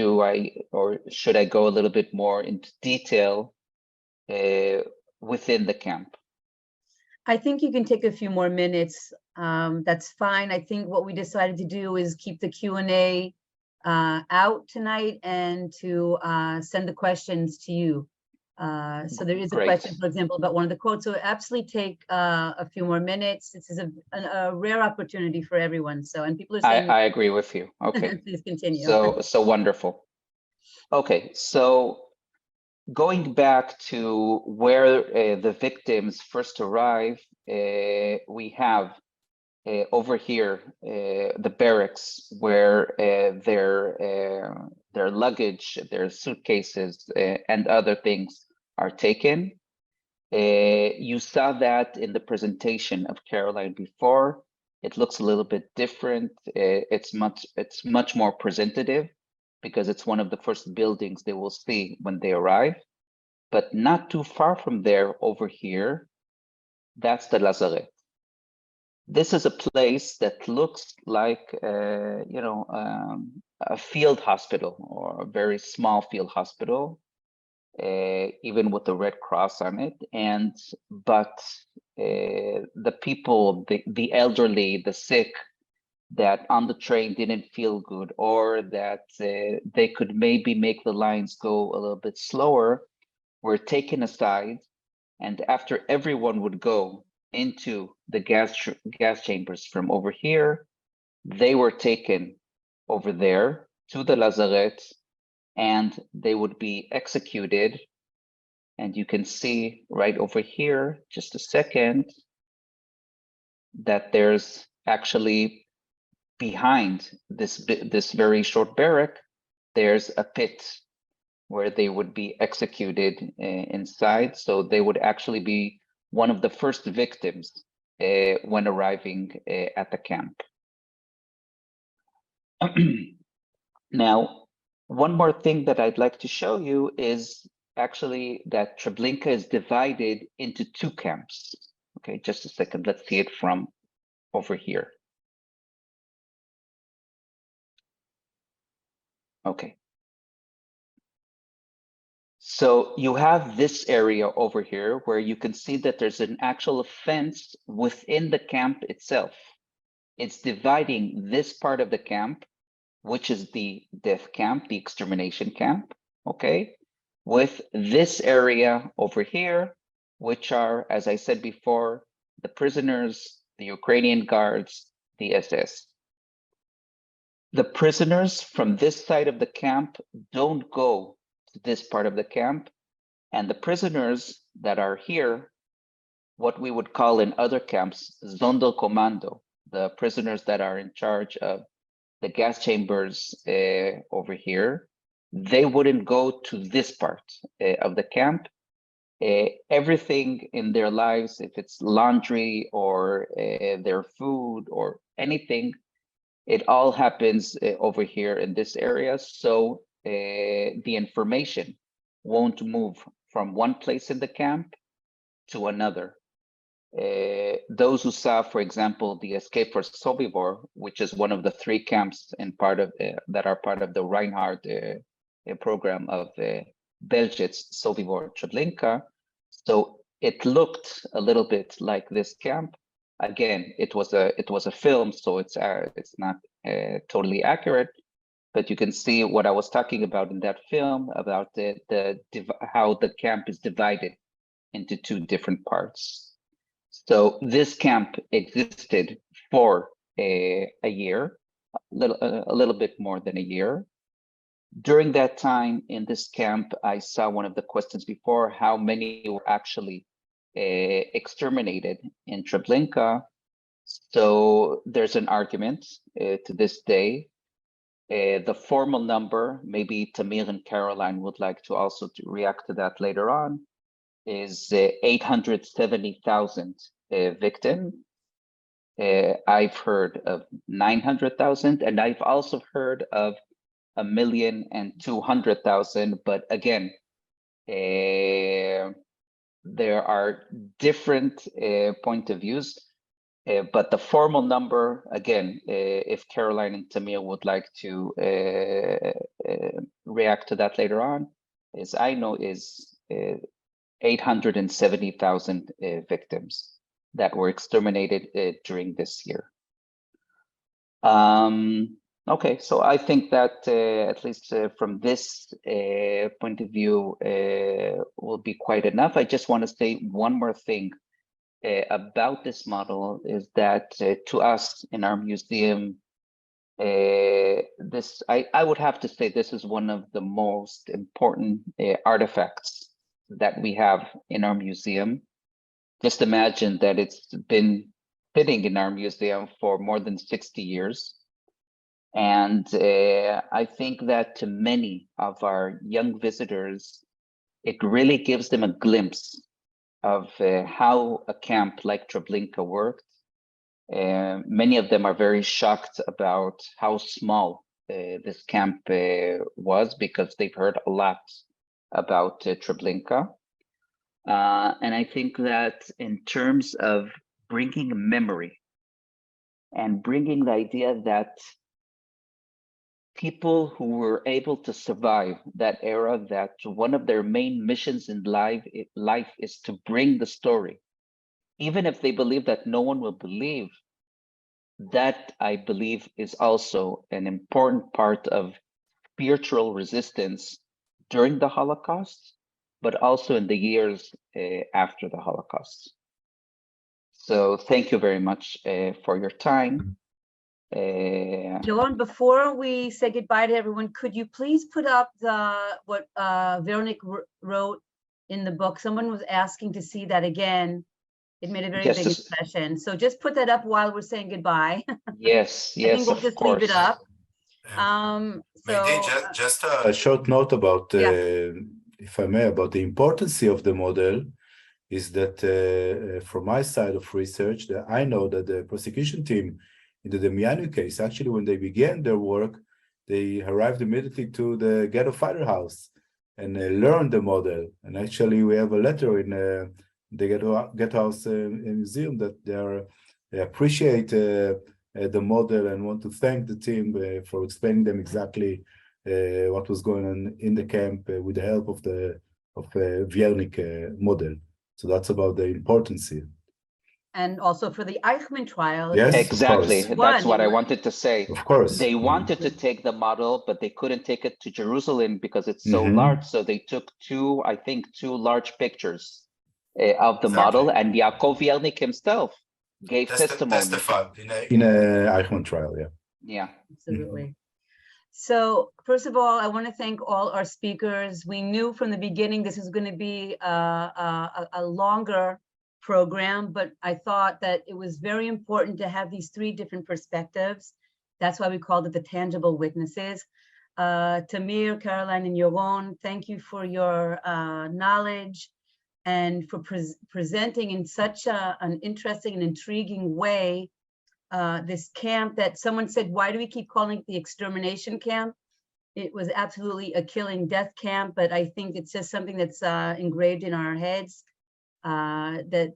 should I go a little bit more into detail within the camp? I think you can take a few more minutes. That's fine. I think what we decided to do is keep the Q&A out tonight and to send the questions to you. So there is a question, for example, about one of the quotes. So absolutely take a few more minutes. This is a rare opportunity for everyone. So, and people are saying— I agree with you. Okay. Please continue. So wonderful. Okay, so going back to where the victims first arrive, we have over here the barracks where their luggage, their suitcases, and other things are taken. You saw that in the presentation of Caroline before. It looks a little bit different. It's much more presentative because it's one of the first buildings they will see when they arrive. But not too far from there, over here, that's the Lazaret. This is a place that looks like, you know, a field hospital or a very small field hospital, even with the Red Cross on it. But the people, the elderly, the sick, that on the train didn't feel good, or that they could maybe make the lines go a little bit slower, were taken aside, and after everyone would go into the gas chambers from over here, they were taken over there to the Lazaret and they would be executed. And you can see right over here, just a second, that there's actually behind this very short barrack, there's a pit where they would be executed inside. So they would actually be one of the first victims when arriving at the camp. Now, one more thing that I'd like to show you is actually that Treblinka is divided into two camps. Okay, just a second, let's see it from over here. Okay. So you have this area over here where you can see that there's an actual fence within the camp itself. It's dividing this part of the camp, which is the death camp, the extermination camp, okay, with this area over here, which are, as I said before, the prisoners, the Ukrainian guards, the SS. The prisoners from this side of the camp don't go to this part of the camp, and the prisoners that are here, what we would call in other camps, Sonderkommando, the prisoners that are in charge of the gas chambers over here, they wouldn't go to this part of the camp. Everything in their lives, if it's laundry or their food or anything, it all happens over here in this area. So the information won't move from one place in the camp to another. Those who saw, for example, the escape for Sobibor, which is one of the three camps and part of that are part of the Reinhardt program of Belzec, Sobibor, Treblinka. So it looked a little bit like this camp. Again, it was a film, so it's not totally accurate, but you can see what I was talking about in that film about how the camp is divided into two different parts. So this camp existed for a year, a little bit more than a year. During that time in this camp, I saw one of the questions before, how many were actually exterminated in Treblinka. So there's an argument to this day. The formal number, maybe Tamir and Caroline would like to also react to that later on, is 870,000 victims. I've heard of 900,000, and I've also heard of 1,200,000. But again, there are different point of views. But the formal number, again, if Caroline and Tamir would like to react to that later on, is 870,000 victims that were exterminated during this year. Okay, so I think that at least from this point of view will be quite enough. I just want to say one more thing about this model is that to us in our museum, I would have to say this is one of the most important artifacts that we have in our museum. Just imagine that it's been sitting in our museum for more than 60 years. And I think that to many of our young visitors, it really gives them a glimpse of how a camp like Treblinka worked. Many of them are very shocked about how small this camp was, because they've heard a lot about Treblinka. And I think that in terms of bringing memory and bringing the idea that people who were able to survive that era, that one of their main missions in life is to bring the story, even if they believe that no one will believe, that I believe is also an important part of spiritual resistance during the Holocaust, but also in the years after the Holocaust. So thank you very much for your time. Joan, before we say goodbye to everyone, could you please put up what Veronique wrote in the book? Someone was asking to see that again. It made a very big impression. So just put that up while we're saying goodbye. Yes, I think we'll of just course. leave it up. Maybe just a short note about, if I may, about the importance of the model is that from my side of research, that I know that the prosecution team in the Damiano case, actually, when they began their work, they arrived immediately to the ghetto fighter house and learned the model. And actually, we have a letter in the Ghetto House Museum that they appreciate the model and want to thank the team for explaining them exactly what was going on in the camp with the help of the Viernik model. So that's about the importance here. And also for the Teichmann trial. Yes, exactly. That's what I wanted to say. Of course. They wanted to take the model, but they couldn't take it to Jerusalem because it's so large. So they took two large pictures of the model, and Yaakov Viernik himself gave testimony. Testified in a Eichmann trial, Yeah, absolutely. So first of all, I want to thank all our speakers. We knew from the beginning this was going to be a longer program, but I thought that it was very important to have these three different perspectives. That's why we called it the tangible witnesses. Tamir, Caroline, and Yaron, thank you for your knowledge and for presenting in such an interesting and intriguing way this camp that someone said, why do we keep calling it the extermination camp? It was absolutely a killing death camp, but I think it's just something that's engraved in our heads, that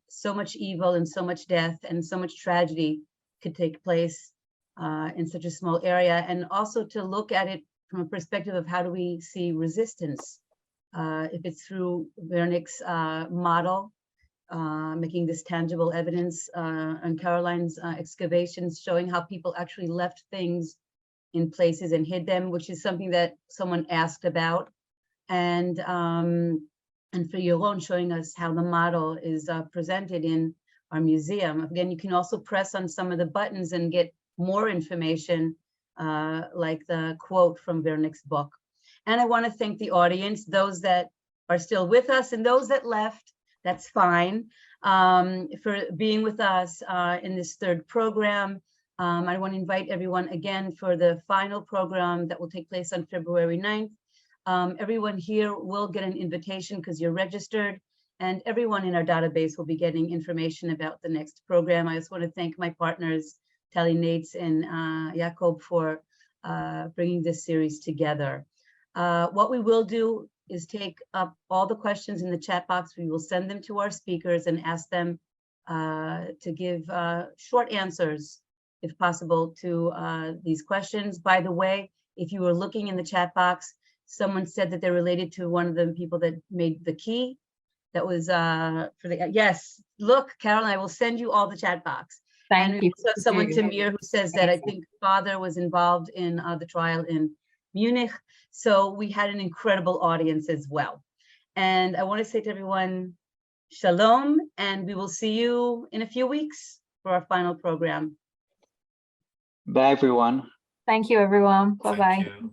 so much evil and so much death and so much tragedy could take place in such a small area. And also to look at it from a perspective of how do we see resistance, if it's through Veronique's model, making this tangible evidence, and Caroline's excavations showing how people actually left things in places and hid them, which is something that someone asked about. And for Yaron showing us how the model is presented in our museum. Again, you can also press on some of the buttons and get more information, like the quote from Veronique's book. And I want to thank the audience, those that are still with us and those that left, that's fine, for being with us in this third program. I want to invite everyone again for the final program that will take place on February 9th. Everyone here will get an invitation because you're registered, and everyone in our database will be getting information about the next program. I just want to thank my partners, Tali Nates and Jakob, for bringing this series together. What we will do is take up all the questions in the chat box. We will send them to our speakers and ask them to give short answers, if possible, to these questions. By the way, if you were looking in the chat box, someone said that they're related to one of the people that made the key. That was for the, yes, look, Carol, I will send you all the chat box. Thank you. Someone, Tamir, who says that I think father was involved in the trial in Munich. So we had an incredible audience as well. And I want to say to everyone, shalom, and we will see you in a few weeks for our final program. Bye, everyone. Thank you, everyone. Bye-bye. Thank you.